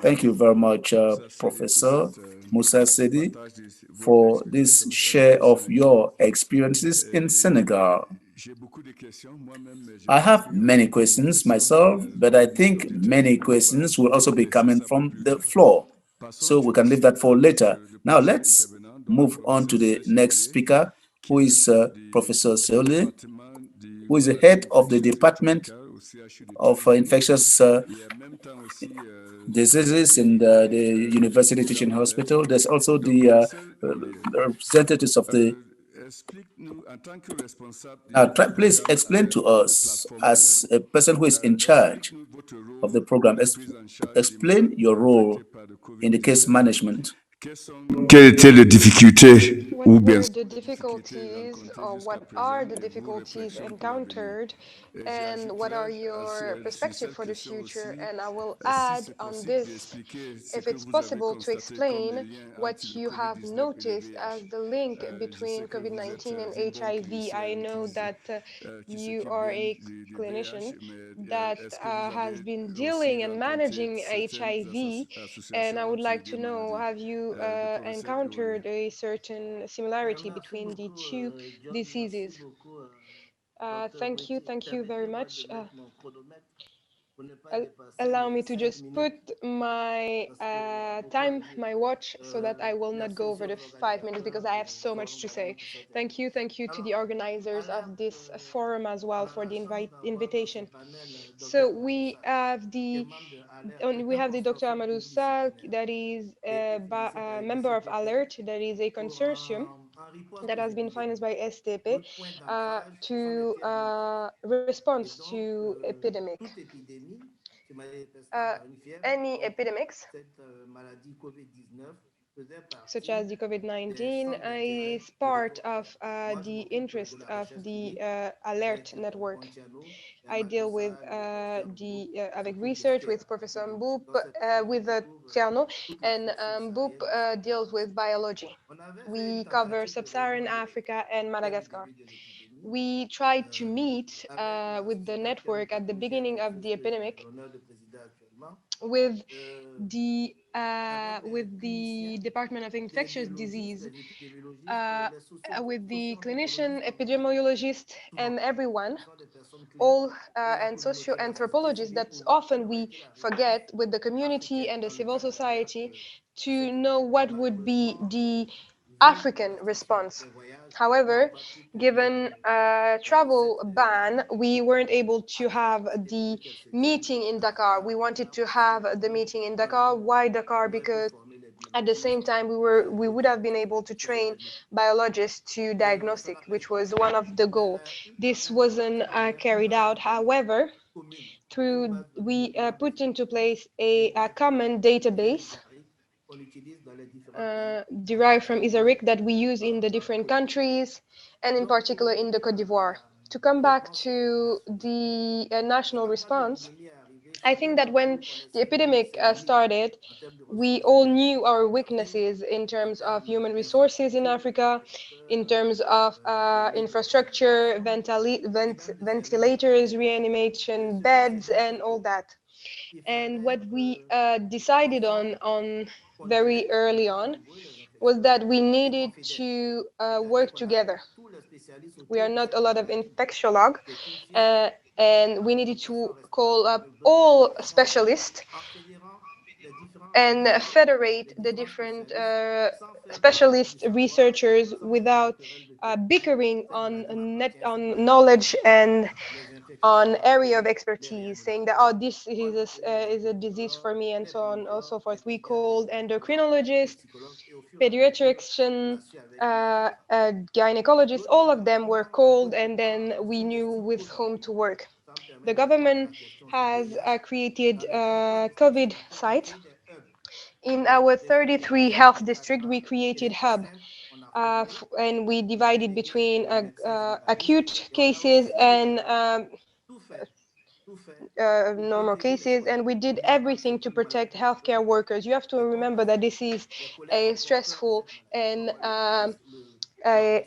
Thank you very much, Professor Moussa Sedi, for this share of your experiences in Senegal. I have many questions myself, but I think many questions will also be coming from the floor. So we can leave that for later. Now let's move on to the next speaker, who is Professor Seole, who is the head of the Department of Infectious Diseases in the University Teaching Hospital. There's also the representatives of the... please explain to us, as a person who is in charge of the program, explain your role in the case management. Quelles étaient les difficultés What ou bien were the difficulties, or what are the difficulties encountered, and what are your perspectives for the future? And I will add on this, if it's possible, to explain what you have noticed as the link between COVID-19 and HIV. I know that you are a clinician that has been dealing and managing HIV, and I would like to know, have you encountered a certain similarity between the two diseases? Thank you very much. Allow me to just put my my watch, so that I will not go over the 5 minutes, because I have so much to say. Thank you to the organizers of this forum as well for the invitation. So we have the Dr. Amadou SALL, that is a member of ALERT, that is a consortium that has been financed by STP to respond to epidemic. Any epidemics, such as the COVID-19, is part of the interest of the ALERT network. I deal with avec research with Professor Mboup, with Tierno, and Mboup deals with biology. We cover Sub-Saharan Africa and Madagascar. We tried to meet with the network at the beginning of the epidemic with the Department of Infectious Disease, with the clinician, epidemiologist, and everyone, all and socio-anthropologists that often we forget, with the community and the civil society, to know what would be the African response. However, given a travel ban, we weren't able to have the meeting in Dakar. We wanted to have the meeting in Dakar. Why Dakar? Because at the same time, we would have been able to train biologists to diagnostic, which was one of the goals. This wasn't carried out. However, we put into place a common database derived from Isaric that we use in the different countries, and in particular in the Côte d'Ivoire. To come back to the national response, I think that when the epidemic started, we all knew our weaknesses in terms of human resources in Africa, in terms of infrastructure, ventilators, reanimation beds, and all that. And what we decided on very early on was that we needed to work together. We are not a lot of infectiologue, uh, and we needed to call up all specialists and federate the different specialist researchers without bickering on knowledge and on area of expertise, saying that, oh, this is a disease for me, and so on and so forth. We called endocrinologists, pediatrician, gynecologists, all of them were called, and then we knew with whom to work. The government has created COVID sites. In our 33 health district, we created hub, and we divided between acute cases and normal cases, and we did everything to protect healthcare workers. You have to remember that this is a stressful and a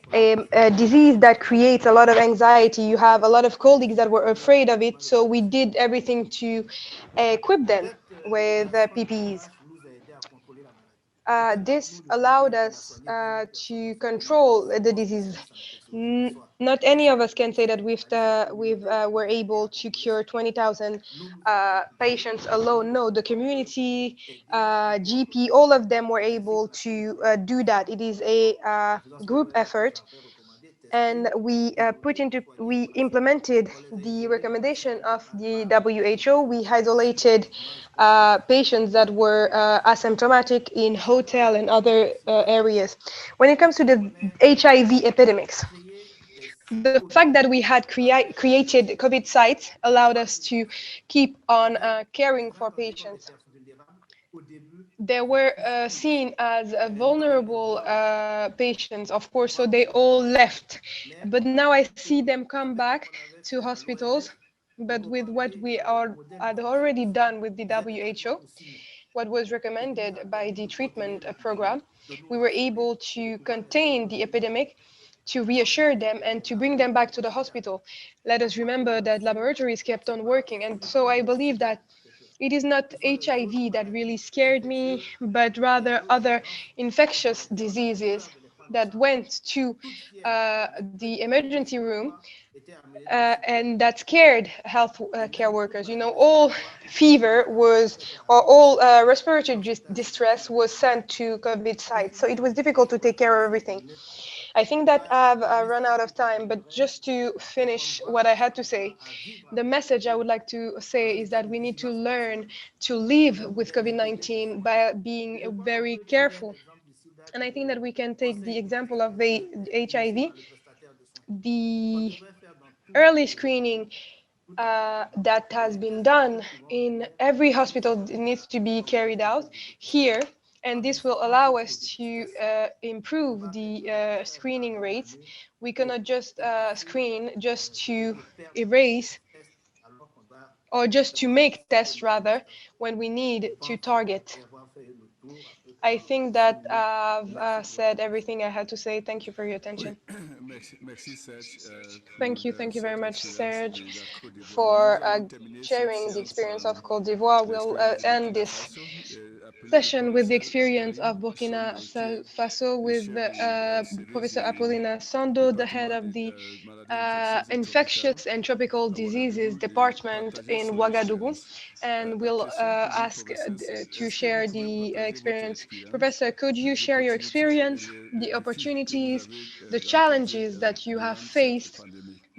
disease that creates a lot of anxiety. You have a lot of colleagues that were afraid of it, so we did everything to equip them with PPEs. This allowed us to control the disease. Not any of us can say that we've were able to cure 20,000 patients alone. No, the community, GP, all of them were able to do that. It is a group effort, and we implemented the recommendation of the WHO. We isolated patients that were asymptomatic in hotel and other areas. When it comes to the HIV epidemics, the fact that we had created COVID sites allowed us to keep on caring for patients. They were seen as vulnerable patients, of course, so they all left. But now I see them come back to hospitals, but with what had already done with the WHO, what was recommended by the treatment program, we were able to contain the epidemic, to reassure them and to bring them back to the hospital. Let us remember that laboratories kept on working. And so I believe that it is not HIV that really scared me, but rather other infectious diseases that went to the emergency room and that scared health care workers. You know, all fever was, or all respiratory distress was sent to COVID sites. So it was difficult to take care of everything. I think that I've run out of time, but just to finish what I had to say, the message I would like to say is that we need to learn to live with COVID-19 by being very careful. And I think that we can take the example of the HIV, the early screening that has been done in every hospital needs to be carried out here, and this will allow us to improve the screening rates. We cannot just screen just to erase or just to make tests rather when we need to target. I think that I've said everything I had to say. Thank you for your attention. Merci, Serge. Thank you very much, Serge, for sharing the experience of Côte d'Ivoire. We'll end this session with the experience of Burkina Faso with Professor Apollina Sando, the head of the Infectious and Tropical Diseases Department in Ouagadougou, and we'll ask to share the experience. Professor, could you share your experience, the opportunities, the challenges that you have faced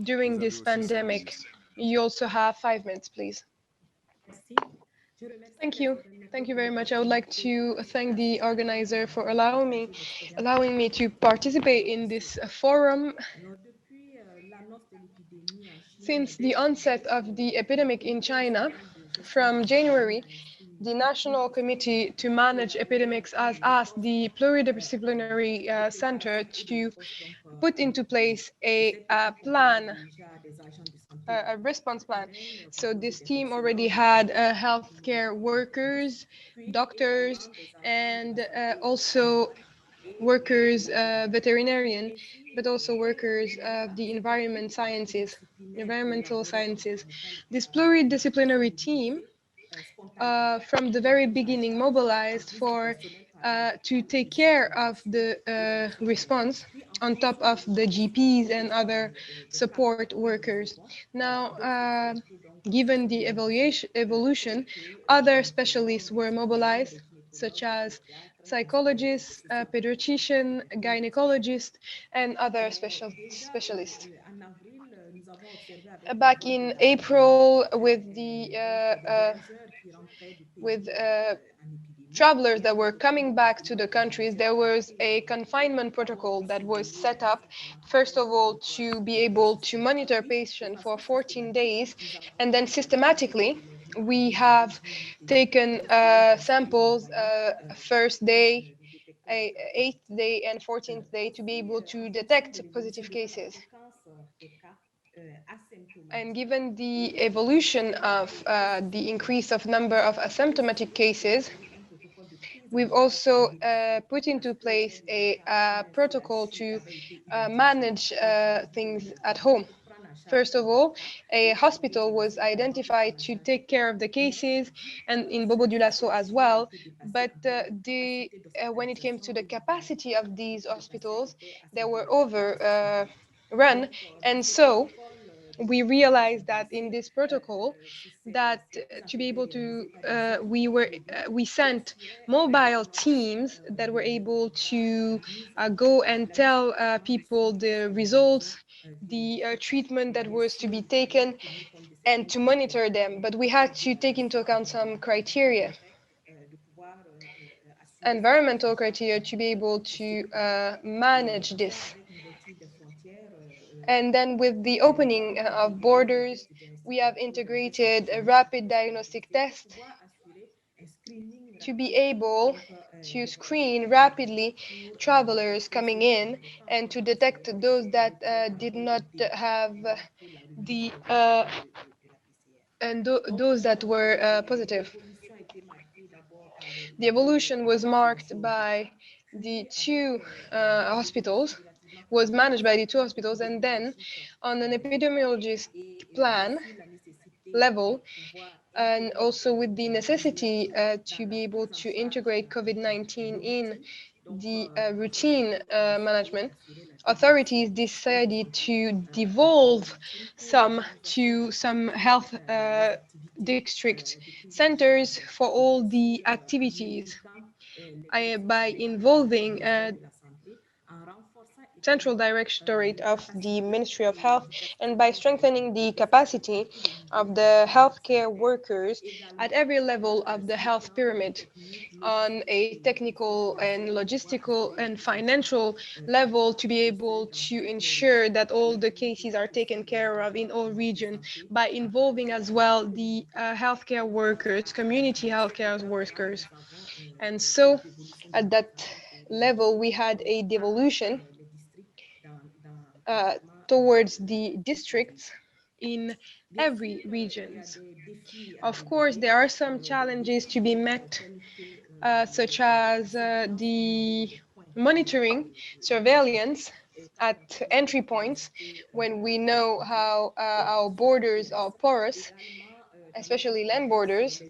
during this pandemic? You also have 5 minutes, please. Thank you. Thank you very much. I would like to thank the organizer for allowing me to participate in this forum. Since the onset of the epidemic in China, from January, the National Committee to Manage Epidemics has asked the Pluridisciplinary Center to put into place a plan a response plan. So this team already had healthcare workers, doctors, and also workers, veterinarian, but also workers of the environmental sciences. This pluridisciplinary team from the very beginning mobilized for to take care of the response on top of the GPs and other support workers. Now, given the evolution, other specialists were mobilized, such as psychologists, pediatrician, gynecologist, and other specialists. Back in April, with travelers that were coming back to the countries, there was a confinement protocol that was set up, first of all, to be able to monitor patients for 14 days, and then systematically, we have taken samples first day, 8th day, and 14th day to be able to detect positive cases. And given the evolution of the increase of number of asymptomatic cases, we've also put into place a protocol to manage things at home. First of all, a hospital was identified to take care of the cases, and in Bobo-Dioulasso as well. But when it came to the capacity of these hospitals, they were overrun, and so we realized that in this protocol that to be able to we sent mobile teams that were able to go and tell people the results, the treatment that was to be taken, and to monitor them. But we had to take into account some criteria, environmental criteria, to be able to manage this. And then with the opening of borders, we have integrated a rapid diagnostic test to be able to screen rapidly travelers coming in and to detect those that did not have the and those that were positive. The evolution was marked by the two hospitals, was managed by the two hospitals, and then on an epidemiologist plan level, and also with the necessity to be able to integrate COVID-19 in the routine management, authorities decided to devolve some to some health district centers for all the activities by involving Central Directorate of the Ministry of Health, and by strengthening the capacity of the healthcare workers at every level of the health pyramid, on a technical and logistical and financial level, to be able to ensure that all the cases are taken care of in all regions, by involving as well the healthcare workers, community healthcare workers. And so at that level, we had a devolution towards the districts in every regions. Of course, there are some challenges to be met, such as the monitoring, surveillance at entry points, when we know how our borders are porous, especially land borders,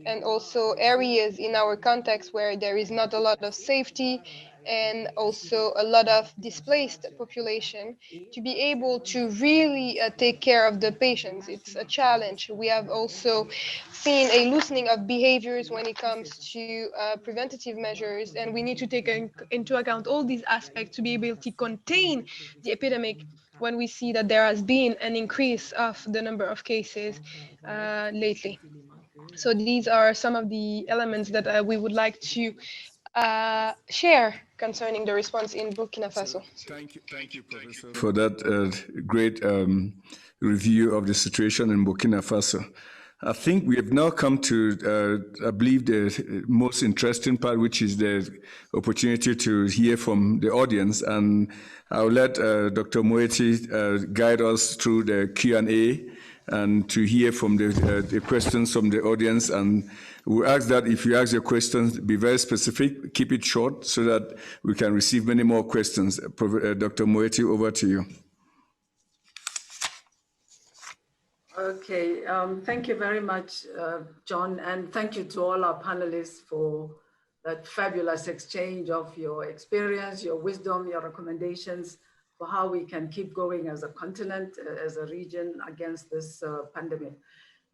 and also areas in our context where there is not a lot of safety, and also a lot of displaced population, to be able to really take care of the patients. It's a challenge. We have also seen a loosening of behaviors when it comes to preventative measures, and we need to take into account all these aspects to be able to contain the epidemic when we see that there has been an increase of the number of cases lately. So these are some of the elements that we would like to share concerning the response in Burkina Faso. Thank you, Professor, for that great review of the situation in Burkina Faso. I think we have now come to, I believe, the most interesting part, which is the opportunity to hear from the audience. And I'll let Dr. MOETI guide us through the Q&A and to hear from the questions from the audience. And we ask that if you ask your questions, be very specific, keep it short so that we can receive many more questions. Dr. MOETI, over to you. Okay, thank you very much, John, and thank you to all our panelists for that fabulous exchange of your experience, your wisdom, your recommendations for how we can keep going as a continent, as a region against this pandemic.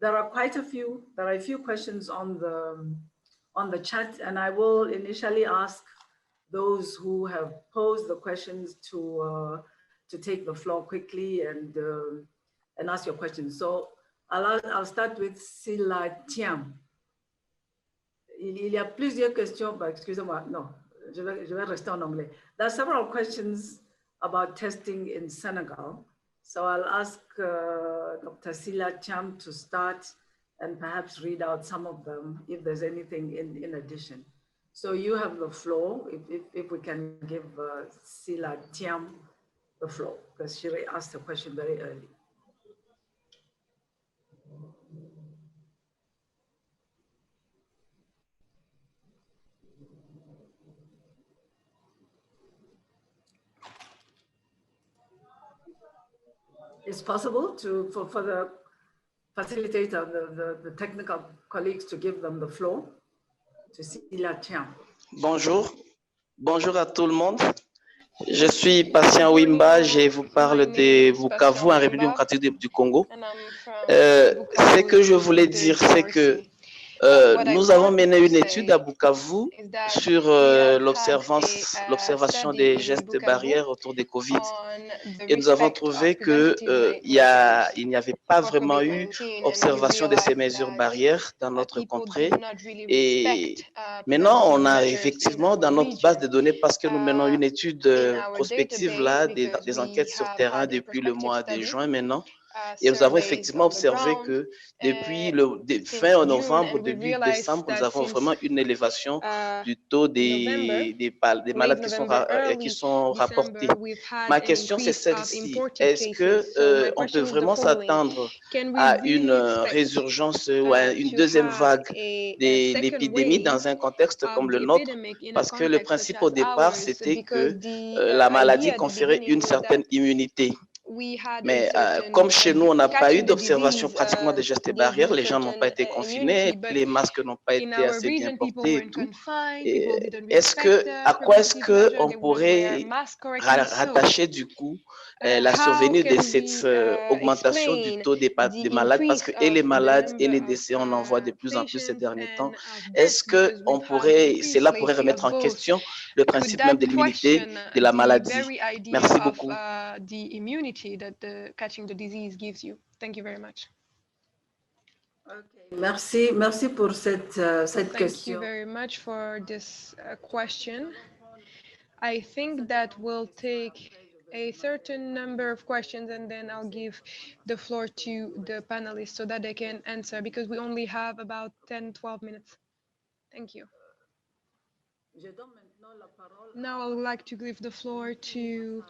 There are a few questions on the chat, and I will initially ask those who have posed the questions to take the floor quickly and ask your questions. So I'll start with Sila Tiam. Il y a plusieurs questions, excusez-moi, non, je vais rester en anglais. There are several questions about testing in Senegal. So I'll ask Dr. Sila Tiam to start and perhaps read out some of them if there's anything in addition. So you have the floor, if we can give Sila Tiam the floor, because she asked a question very early. It's possible for the facilitator, the technical colleagues to give them the floor to Sila Tiam. Bonjour à tout le monde. Je suis Patient Wimba, je vous parle de Bukavu en République démocratique du Congo. Ce que je voulais dire, c'est que nous avons mené une étude à Bukavu sur l'observation des gestes barrières autour des Covid. Et nous avons trouvé qu'il n'y avait pas vraiment eu observation de ces mesures barrières dans notre contrée. Et maintenant, on a effectivement dans notre base de données, parce que nous menons une étude prospective, là, des enquêtes sur terrain depuis le mois de juin maintenant. Et nous avons effectivement observé que depuis fin novembre, début décembre, nous avons vraiment une élévation du taux des malades qui sont rapportés. Ma question, c'est celle-ci. Est-ce qu'on peut vraiment s'attendre à une résurgence ou à une deuxième vague de l'épidémie dans un contexte comme le nôtre? Parce que le principe au départ, c'était que la maladie conférait une certaine immunité. Mais comme chez nous, on n'a pas eu d'observation pratiquement des gestes barrières, les gens n'ont pas été confinés, les masques n'ont pas été assez bien portés et tout. À quoi est-ce qu'on pourrait rattacher du coup la survenue de cette augmentation du taux des malades? Parce que et les malades et les décès, on en voit de plus en plus ces derniers temps. Est-ce que cela pourrait remettre en question le principe même de l'immunité de la maladie? Merci beaucoup. Catching the disease gives you. Thank you very much. Okay. Merci pour cette question. Thank you very much for this question. I think that we'll take a certain number of questions and then I'll give the floor to the panelists so that they can answer, because we only have about 10-12 minutes. Thank you. Now I would like to give the floor to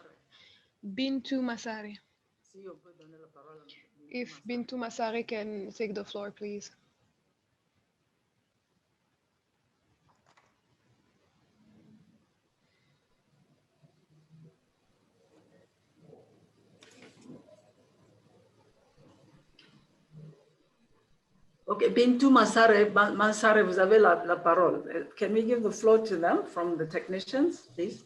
Bintou Massare. If Bintou Massare can take the floor, please. Okay, Bintou Massare, vous avez la parole. Can we give the floor to them from the technicians, please?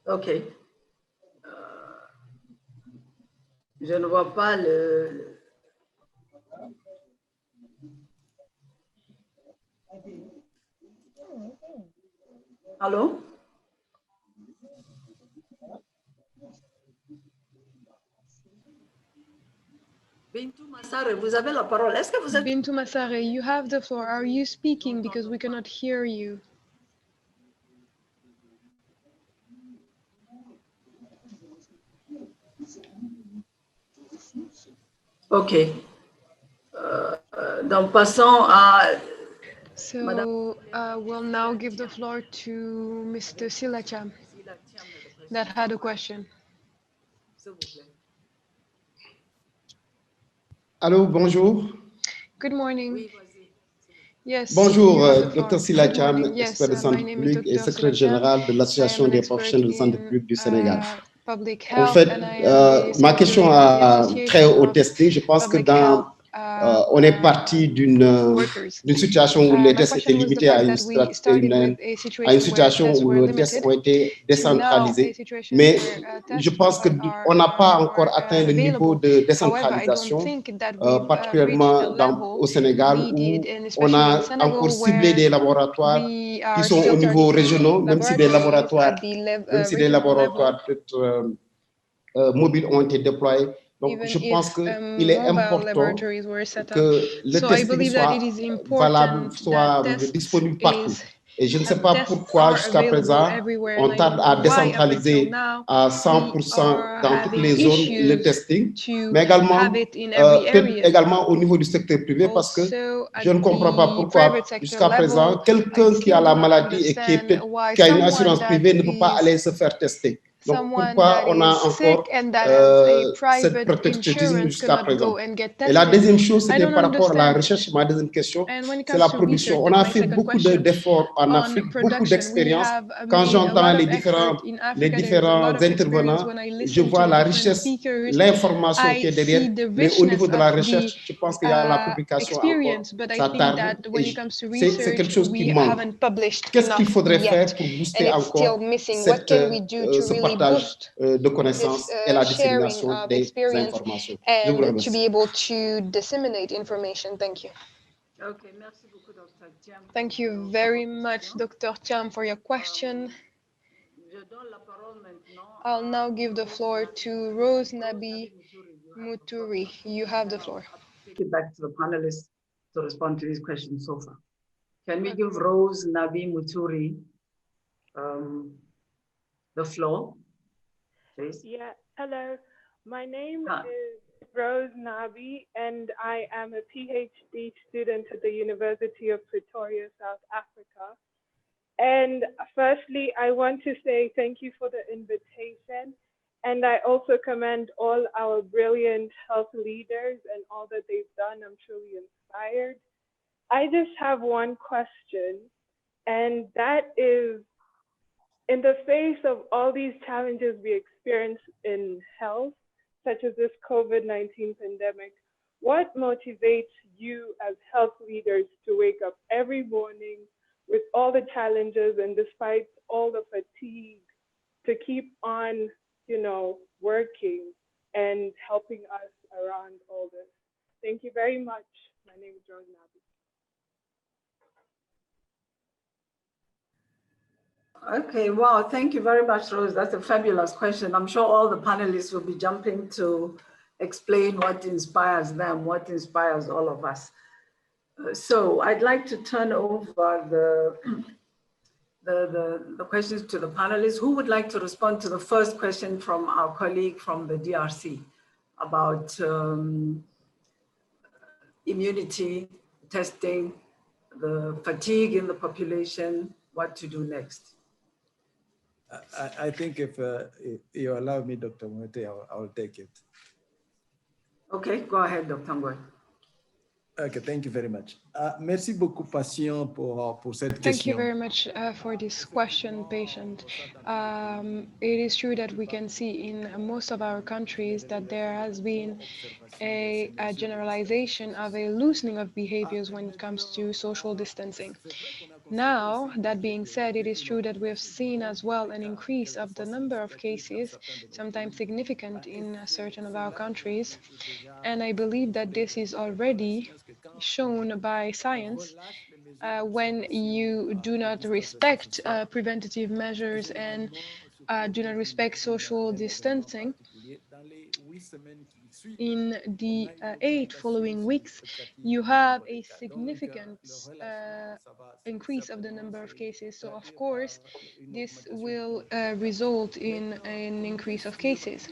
Okay. Je ne vois pas le... Allô? Bintou Massare, vous avez la parole. Est-ce que vous êtes... Bintou Massare, you have the floor. Are you speaking because we cannot hear you? OK. Donc, passons à... So we'll now give the floor to Mr. Silacham that had a question. Allô, bonjour. Good morning. Yes. Bonjour, Dr. Dr. Silacham, expert de santé publique et secrétaire général de l'Association des professionnels de santé publique du Sénégal. En fait, ma question a trait au testing. Je pense que on est parti d'une situation où les tests étaient limités à une situation où les tests ont été décentralisés. Mais je pense qu'on n'a pas encore atteint le niveau de décentralisation, particulièrement au Sénégal, où on a encore ciblé des laboratoires qui sont au niveau régional, même si des laboratoires mobiles ont été déployés. Donc, je pense qu'il est important que le testing soit valable, soit disponible partout. Et je ne sais pas pourquoi, jusqu'à présent, on tarde à décentraliser à 100% dans toutes les zones le testing, mais également, peut-être également au niveau du secteur privé, parce que je ne comprends pas pourquoi, jusqu'à présent, quelqu'un qui a la maladie et qui a une assurance privée ne peut pas aller se faire tester. Donc, pourquoi on a encore cette protectionnisme jusqu'à présent? Et la deuxième chose, c'était par rapport à la recherche. Ma deuxième question, c'est la production. On a fait beaucoup d'efforts en Afrique, beaucoup d'expérience. Quand j'entends les différents intervenants, je vois la richesse, l'information qui est derrière. Mais au niveau de la recherche, je pense qu'il y a la publication encore, ça tarde. C'est quelque chose qui manque. Qu'est-ce qu'il faudrait faire pour booster encore ce partage de connaissances et la dissémination des informations? Je vous remercie. To be able to disseminate information. Thank you. Okay, merci beaucoup, Dr. Thiam. Thank you very much, Dr. Thiam, for your question. I'll now give the floor to Rose Nabi Muturi. You have the floor. Take it back to the panelists to respond to these questions so far. Can we give Rose Nabi Muturi the floor, please? Yeah, hello. My name is Rose Nabi, and I am a PhD student at the University of Pretoria, South Africa. And firstly, I want to say thank you for the invitation. And I also commend all our brilliant health leaders and all that they've done. I'm truly inspired. I just have one question, and that is, in the face of all these challenges we experience in health, such as this COVID-19 pandemic, what motivates you as health leaders to wake up every morning with all the challenges and despite all the fatigue to keep on, working and helping us around all this? Thank you very much. My name is Rose Nabi. Okay, wow, thank you very much, Rose. That's a fabulous question. I'm sure all the panelists will be jumping to explain what inspires them, what inspires all of us. So I'd like to turn over the questions to the panelists. Who would like to respond to the first question from our colleague from the DRC about immunity, testing, the fatigue in the population, what to do next? I think if you allow me, Dr. Moete, I'll take it. Okay, go ahead, Dr. Ngoy. Okay, thank you very much. Merci beaucoup, Patient, pour cette question. Thank you very much for this question, Patient. It is true that we can see in most of our countries that there has been a generalization of a loosening of behaviors when it comes to social distancing. Now, that being said, it is true that we have seen as well an increase of the number of cases, sometimes significant in certain of our countries. And I believe that this is already shown by science when you do not respect preventative measures and do not respect social distancing. in the 8 following weeks, you have a significant increase of the number of cases. So of course, this will result in an increase of cases.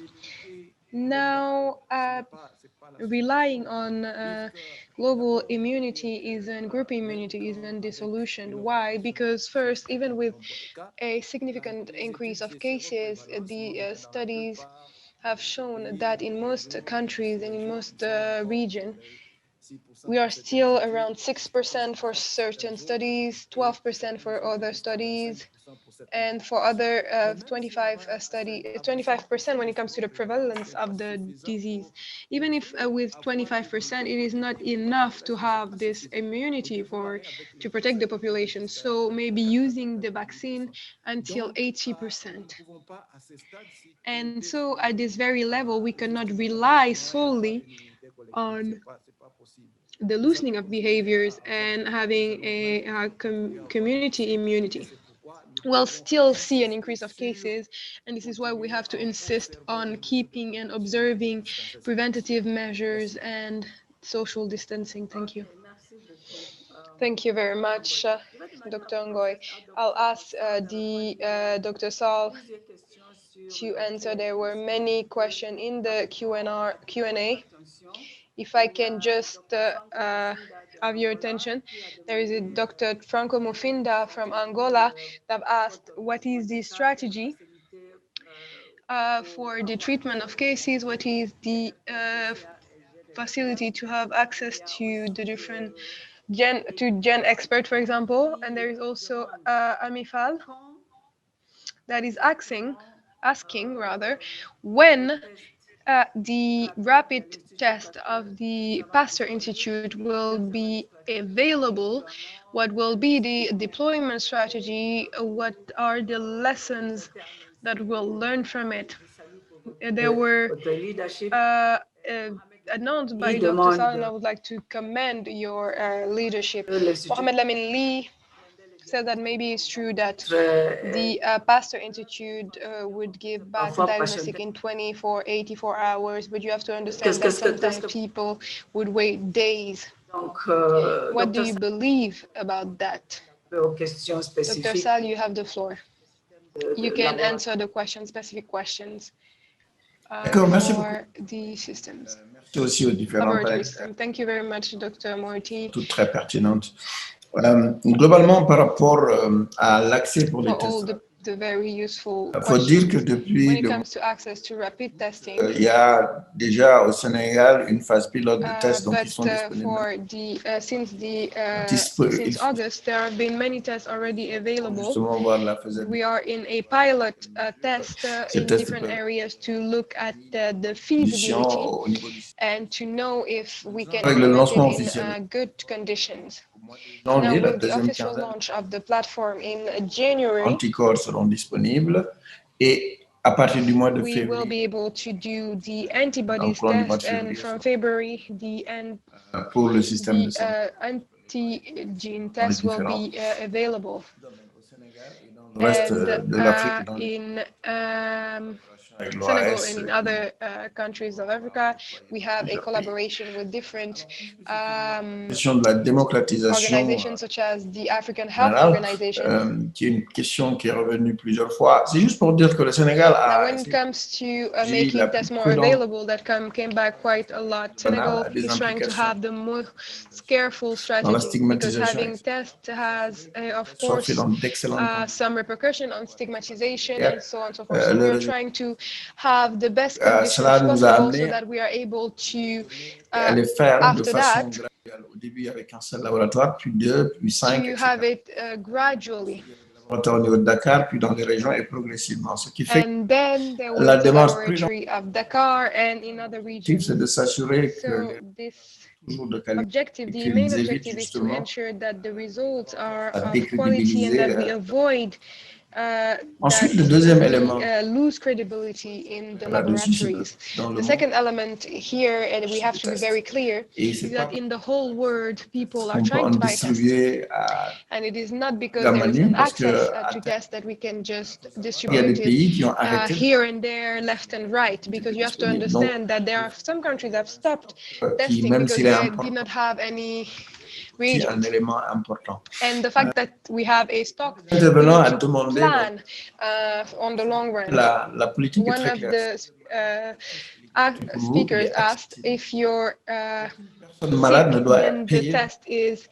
Now, relying on global immunity isn't, group immunity isn't the solution. Why? Because first, even with a significant increase of cases, the studies have shown that in most countries and in most regions, we are still around 6% for certain studies, 12% for other studies, and for other 25% when it comes to the prevalence of the disease. Even if with 25%, it is not enough to have this immunity to protect the population. So maybe using the vaccine until 80%. And so at this very level, we cannot rely solely on the loosening of behaviors and having a community immunity. We'll still see an increase of cases, and this is why we have to insist on keeping and observing preventative measures and social distancing. Thank you. Thank you very much, Dr. Ngoy. I'll ask Dr. SALL to answer. There were many questions in the Q&A. If I can just have your attention, there is a Dr. Franco Mofinda from Angola that asked, what is the strategy for the treatment of cases? What is the facility to have access to the different gen expert, for example? And there is also Amifal that is asking when the rapid test of the Pasteur Institute will be available, what will be the deployment strategy, what are the lessons that we'll learn from it. There were announced by Dr. SALL, and I would like to commend your leadership. Mohamed Lamine Lee said that maybe it's true that the Pasteur Institute would give back diagnostic in 24, 84 hours, but you have to understand that sometimes people would wait days. What do you believe about that? Dr. SALL, you have the floor. You can answer the specific questions for the systems. Merci aussi aux différents panelists. Thank you very much, Dr. MOETI. Toutes très pertinentes. Globalement, par rapport à l'accès pour les tests, il faut dire que depuis il y a déjà au Sénégal une phase pilote de tests donc qui sont disponibles. Since August, there have been many tests already available. Justement, voir la faisabilité. We are in a pilot test in different areas to look at the feasibility and to know if we can implement it in good conditions. Now, with the official launch of the platform in January, anticorps seront disponibles et à partir du mois de février, we will be able to do the antibodies test, and from February, the pour le système de antigen test will be available. Reste de l'Afrique, in Senegal and in other countries of Africa, we have a collaboration with different organizations such as the African Health Organization. Qui est une question qui est revenue plusieurs fois. C'est juste pour dire que le Sénégal a. Now, when it comes to making tests more available, that came back quite a lot. Senegal is trying to have the most careful strategy because having tests has, of course, some repercussion on stigmatization and so on and so forth. So we're trying to have the best conditions possible so that we are able to, after that, au début avec un seul laboratoire, puis 2, puis 5, to have it gradually. Au niveau de Dakar, puis dans les régions et progressivement. Ce qui fait and then there was la the démarche laboratory of Dakar and in other regions. C'est de s'assurer so que this the main objective is to ensure that the results are of quality and that we avoid Ensuite, le deuxième élément, lose credibility in the là-dessus, laboratories. dans le The monde, second element here, and we have to be very clear, is that in the whole world, people are on peut trying en to buy tests. distribuer à And it is not because la there is manu, an parce que access to tests that we can just il y a des distribute pays qui ont it arrêté here and there, left and right, because you have to understand that there are some countries that have stopped qui, testing même because s'il est they important, did not have any c'est un reagents. élément important. And the fact that we have a stock, we L'intervenant a need to demandé plan on the long run. la politique est One très of claire. the speakers asked if you're Personne malade ne sick, doit then the payer. test is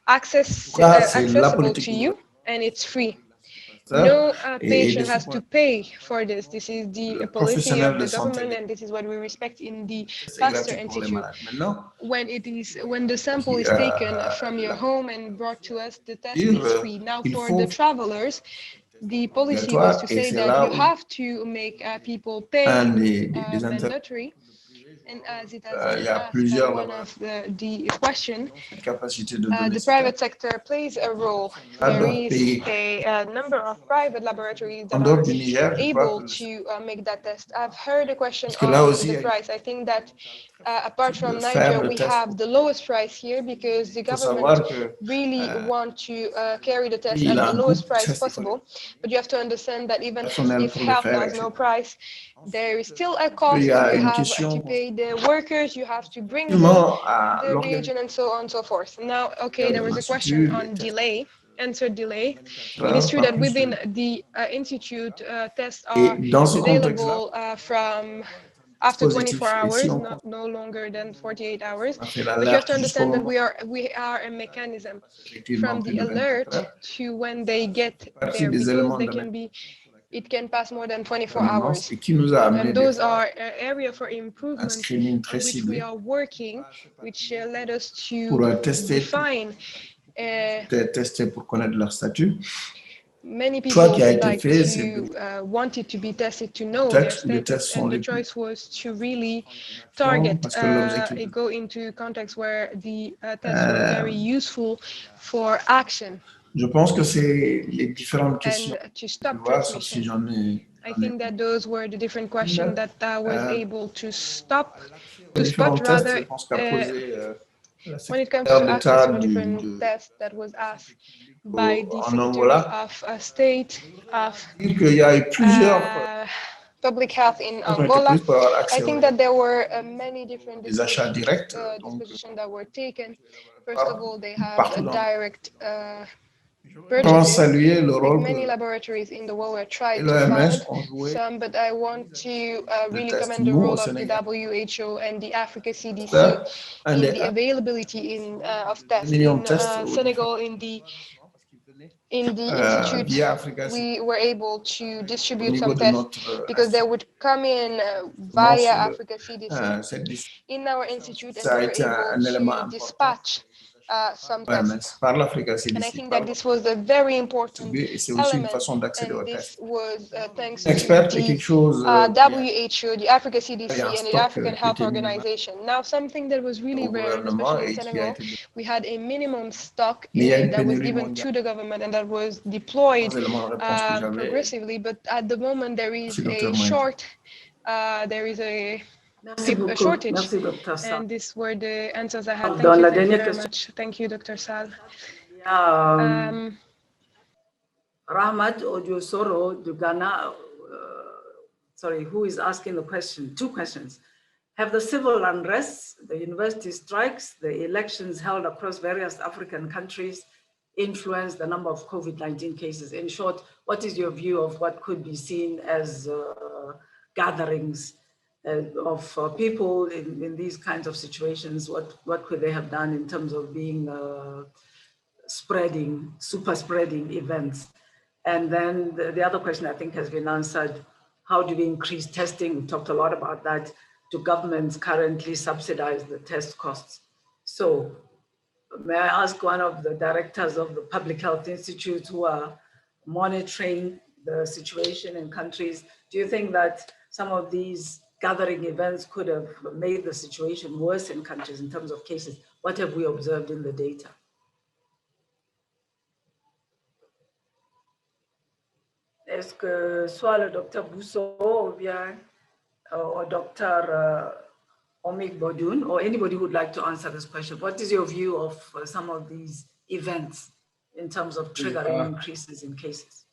C'est la accessible politique to you and it's free. Pasteur No et patient des has to pay for this. This is the policy professionnels of de the santé. government, and this is what we respect in the C'est Pasteur gratuit pour les Institute. malades. Maintenant, When the sample is taken from your home and brought to us, the test is free. Now, for the travelers, the policy was to say that you have to make people pay mandatory. And as it has been asked by one of the question, the private sector plays a role. There is a number of private laboratories that are able to make that test. I've heard a question on the price. I think that apart from Niger, we have the lowest price here because the government really want to carry the test at the lowest price possible. But you have to understand that even if health has no price, there is still a cost. You have to pay the workers, you have to bring the reagent and so on and so forth. Now, okay, there was a question on delay. Answer delay. It is true that within the institute, tests are available from after 24 hours, no longer than 48 hours. But you have to understand that we are a mechanism from the alert to when they get there, because it can pass more than 24 hours. And those are areas for improvement on which we are working, which led us to define tester pour connaître leur statut. many people wanted to be tested to know their status, and the choice was to really target, go into contexts where the tests were very useful for action. Je pense que c'est les différentes questions. And to stop transmission. I think that those were the different questions that I was able to spot rather. When it comes to access for different tests that was asked by the Secretary of State of Public Health in Angola, I think that there were many different dispositions that were taken. First of all, they have a direct purchases. Like many laboratories in the world were tried to fund some, but I want to really commend the role of the WHO and the Africa CDC in the availability of tests. In Senegal, in the institute, we were able to distribute some tests because they would come in via Africa CDC in our institute, and we were able to dispatch some tests. And I think that this was a very important element, and this was thanks to the WHO, the Africa CDC, and the African Health Organization. Now, something that was really rare, and especially in Senegal, we had a minimum stock that was given to the government and that was deployed progressively, but at the moment there is a shortage. And these were the answers I had. Thank you very much. Thank you, Dr. Sall. Rahmat Odiosoro de Ghana, who is asking the question, two questions. Have the civil unrest, the university strikes, the elections held across various African countries influenced the number of COVID-19 cases? In short, what is your view of what could be seen as gatherings of people in these kinds of situations? What could they have done in terms of being super spreading events? And then the other question I think has been answered. How do we increase testing? We talked a lot about that. Do governments currently subsidize the test costs? So may I ask one of the directors of the Public Health Institute who are monitoring the situation in countries, do you think that some of these gathering events could have made the situation worse in countries in terms of cases? What have we observed in the data? est-ce que soit le docteur BOUSSO ou bien or Dr. OMIGBODUN, or anybody who would like to answer this question, what is your view of some of these events in terms of triggering increases in cases?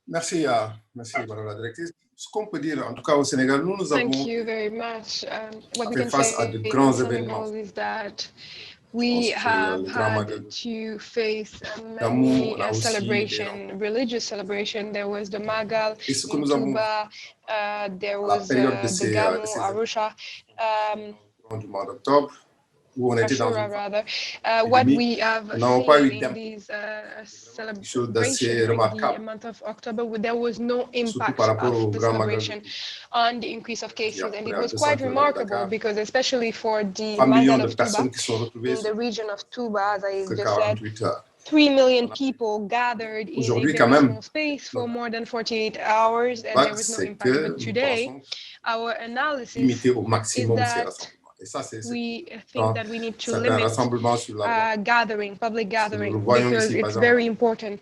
Merci, merci Madame la Directrice. Ce qu'on peut dire, en tout cas au Sénégal, nous avons Thank you very much. What we fait can face à say de in grands événements. Senegal is that we have had to face many religious celebration. There was the Magal in Touba, there was the Gamu, Arusha. Du mois d'octobre, où on était dans what we have seen in these celebrations in the month of October, there was no impact of the celebration on the increase of cases, and it was quite remarkable because especially for the Magal of Touba, in the region of Touba, as I just said, 3 million people gathered in a very small space for more than 48 hours, and there was no impact. But today, our analysis is that we think that we need to limit public gathering, because it's very important.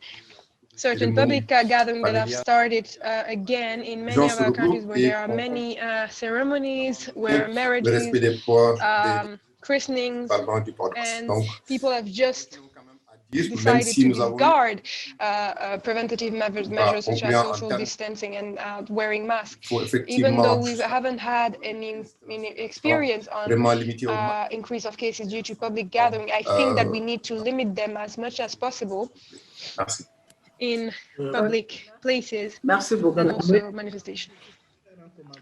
Certain public gathering that have started again in many of our countries, where there are many ceremonies, where marriages, christenings, and people have just decided to disregard preventative measures such as social distancing and wearing masks. Even though we haven't had any experience on increase of cases due to public gathering, I think that we need to limit them as much as possible in public places and also manifestation.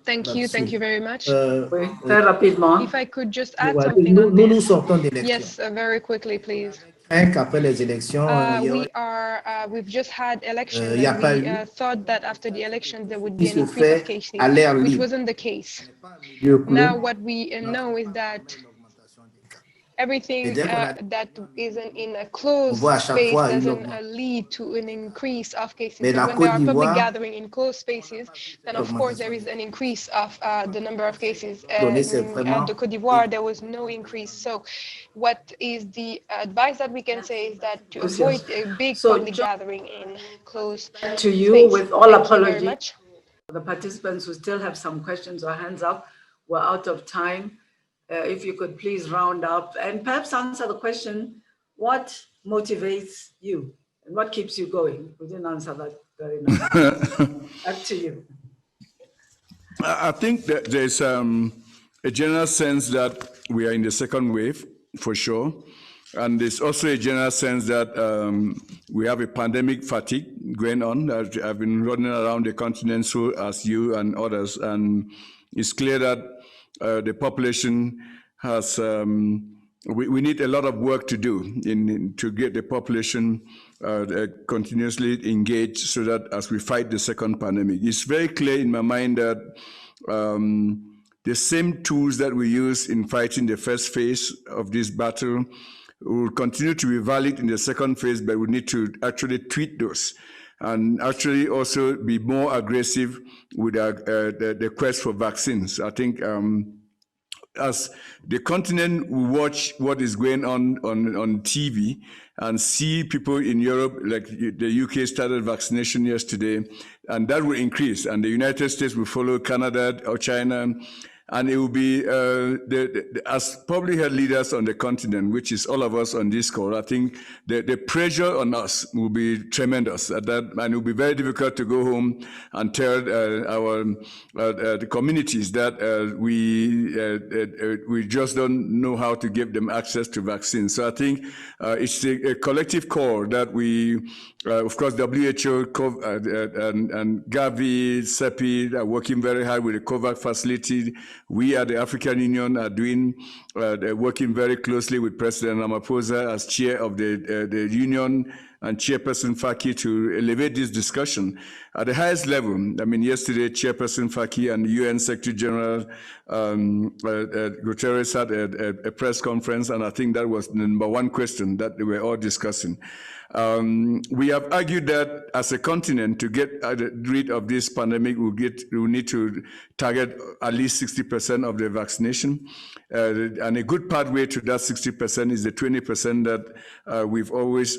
Thank you very much. If I could just add something on this. Yes, very quickly, please. We've just had elections, and we thought that after the elections there would be an increase of cases, which wasn't the case. Now what we know is that everything that isn't in a closed space doesn't lead to an increase of cases. So when there are public gathering in closed spaces, then of course there is an increase of the number of cases. In the Côte d'Ivoire, there was no increase. So what is the advice that we can say is that to avoid a big public gathering in closed space. To you, with all apology, the participants who still have some questions or hands up, we're out of time. If you could please round up and perhaps answer the question, what motivates you and what keeps you going? We didn't answer that very nicely. Back to you. I think that there's a general sense that we are in the second wave, for sure. And there's also a general sense that we have a pandemic fatigue going on. I've been running around the continent, so as you and others, and it's clear that the population has, we need a lot of work to do to get the population continuously engaged so that as we fight the second pandemic. It's very clear in my mind that the same tools that we use in fighting the first phase of this battle will continue to be valid in the second phase, but we need to actually tweak those and actually also be more aggressive with the quest for vaccines. I think as the continent will watch what is going on TV and see people in Europe, like the UK started vaccination yesterday, and that will increase, and the United States will follow, Canada or China, and it will be, as public health leaders on the continent, which is all of us on this call, I think the pressure on us will be tremendous at that, and it will be very difficult to go home and tell the communities that we just don't know how to give them access to vaccines. So I think it's a collective call that we, of course, WHO and Gavi, CEPI are working very hard with the COVAX facility. We at the African Union are doing, working very closely with President Ramaphosa as chair of the union and Chairperson Faki to elevate this discussion at the highest level. I mean, yesterday, Chairperson Faki and UN Secretary General Guterres had a press conference, and I think that was the number one question that they were all discussing. We have argued that as a continent, to get rid of this pandemic, we need to target at least 60% of the vaccination. And a good pathway to that 60% is the 20% that we've always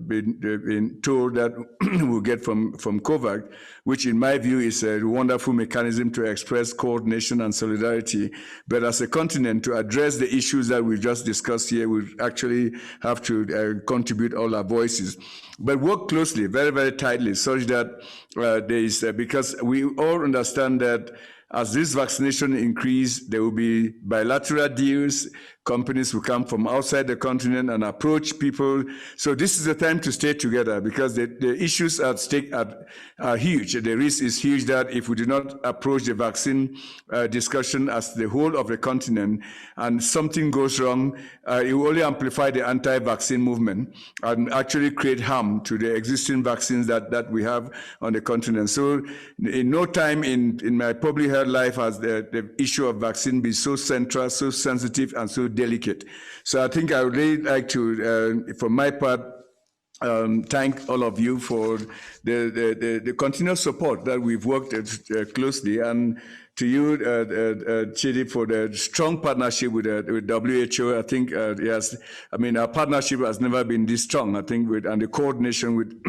been told that we'll get from COVAX, which in my view is a wonderful mechanism to express coordination and solidarity. But as a continent, to address the issues that we just discussed here, we actually have to contribute all our voices. But work closely, very, very tightly, such that there is, because we all understand that as this vaccination increase, there will be bilateral deals. Companies will come from outside the continent and approach people. So this is the time to stay together, because the issues at stake are huge. The risk is huge that if we do not approach the vaccine discussion as the whole of the continent and something goes wrong, it will only amplify the anti-vaccine movement and actually create harm to the existing vaccines that we have on the continent. So in no time in my public health life has the issue of vaccine been so central, so sensitive, and so delicate. So I think I would really like to, for my part, thank all of you for the continuous support that we've worked closely, and to you, Chidi, for the strong partnership with WHO. I think, yes, I mean, our partnership has never been this strong. I think, and the coordination with,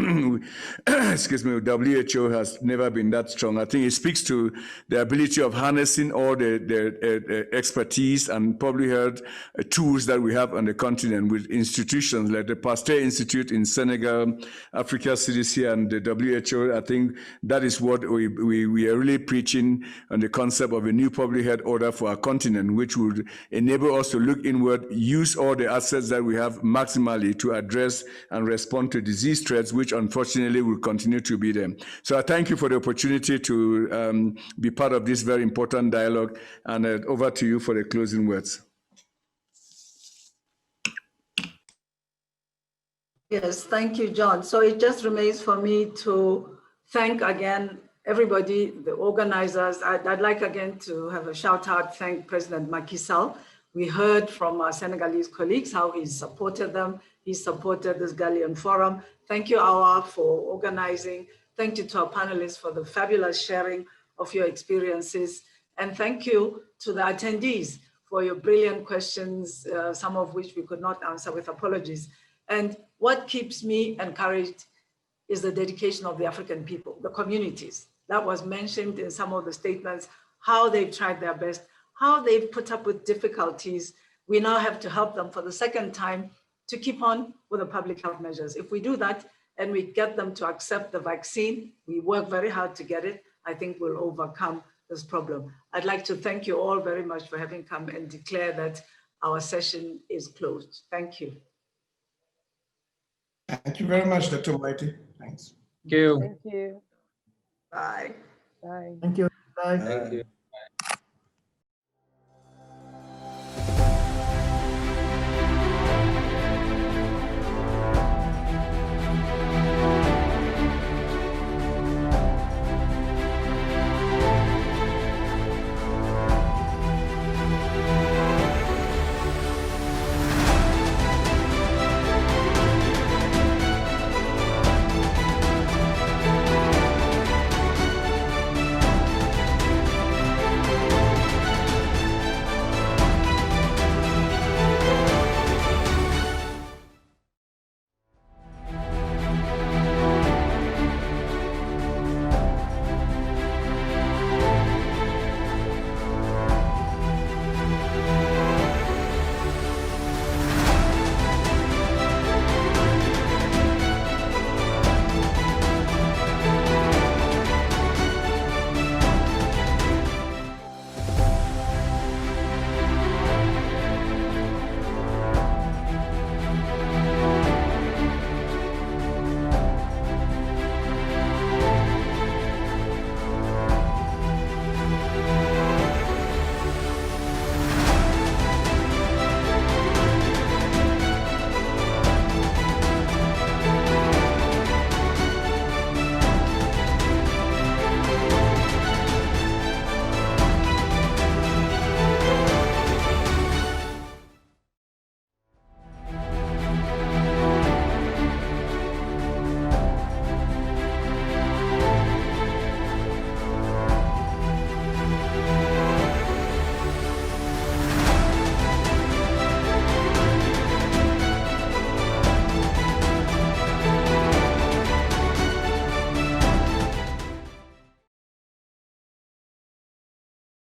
excuse me, with WHO has never been that strong. I think it speaks to the ability of harnessing all the expertise and public health tools that we have on the continent with institutions like the Pasteur Institute in Senegal, Africa CDC, and the WHO. I think that is what we are really preaching on the concept of a new public health order for our continent, which would enable us to look inward, use all the assets that we have maximally to address and respond to disease threats, which unfortunately will continue to be there. So I thank you for the opportunity to be part of this very important dialogue, and over to you for the closing words. Yes, thank you, John. So it just remains for me to thank again everybody, the organizers. I'd like again to have a shout out, thank President Macky Sall. We heard from our Senegalese colleagues how he supported them. He supported this Galien Forum. Thank you, Awa, for organizing. Thank you to our panelists for the fabulous sharing of your experiences. And thank you to the attendees for your brilliant questions, some of which we could not answer, with apologies. And what keeps me encouraged is the dedication of the African people, the communities. That was mentioned in some of the statements, how they've tried their best, how they've put up with difficulties. We now have to help them for the second time to keep on with the public health measures. If we do that and we get them to accept the vaccine, we work very hard to get it, I think we'll overcome this problem. I'd like to thank you all very much for having come and declare that our session is closed. Thank you. Thank you very much, Dr. MOETI. Thanks. Thank you. Thank you. Bye. Bye. Thank you. Bye. Thank you.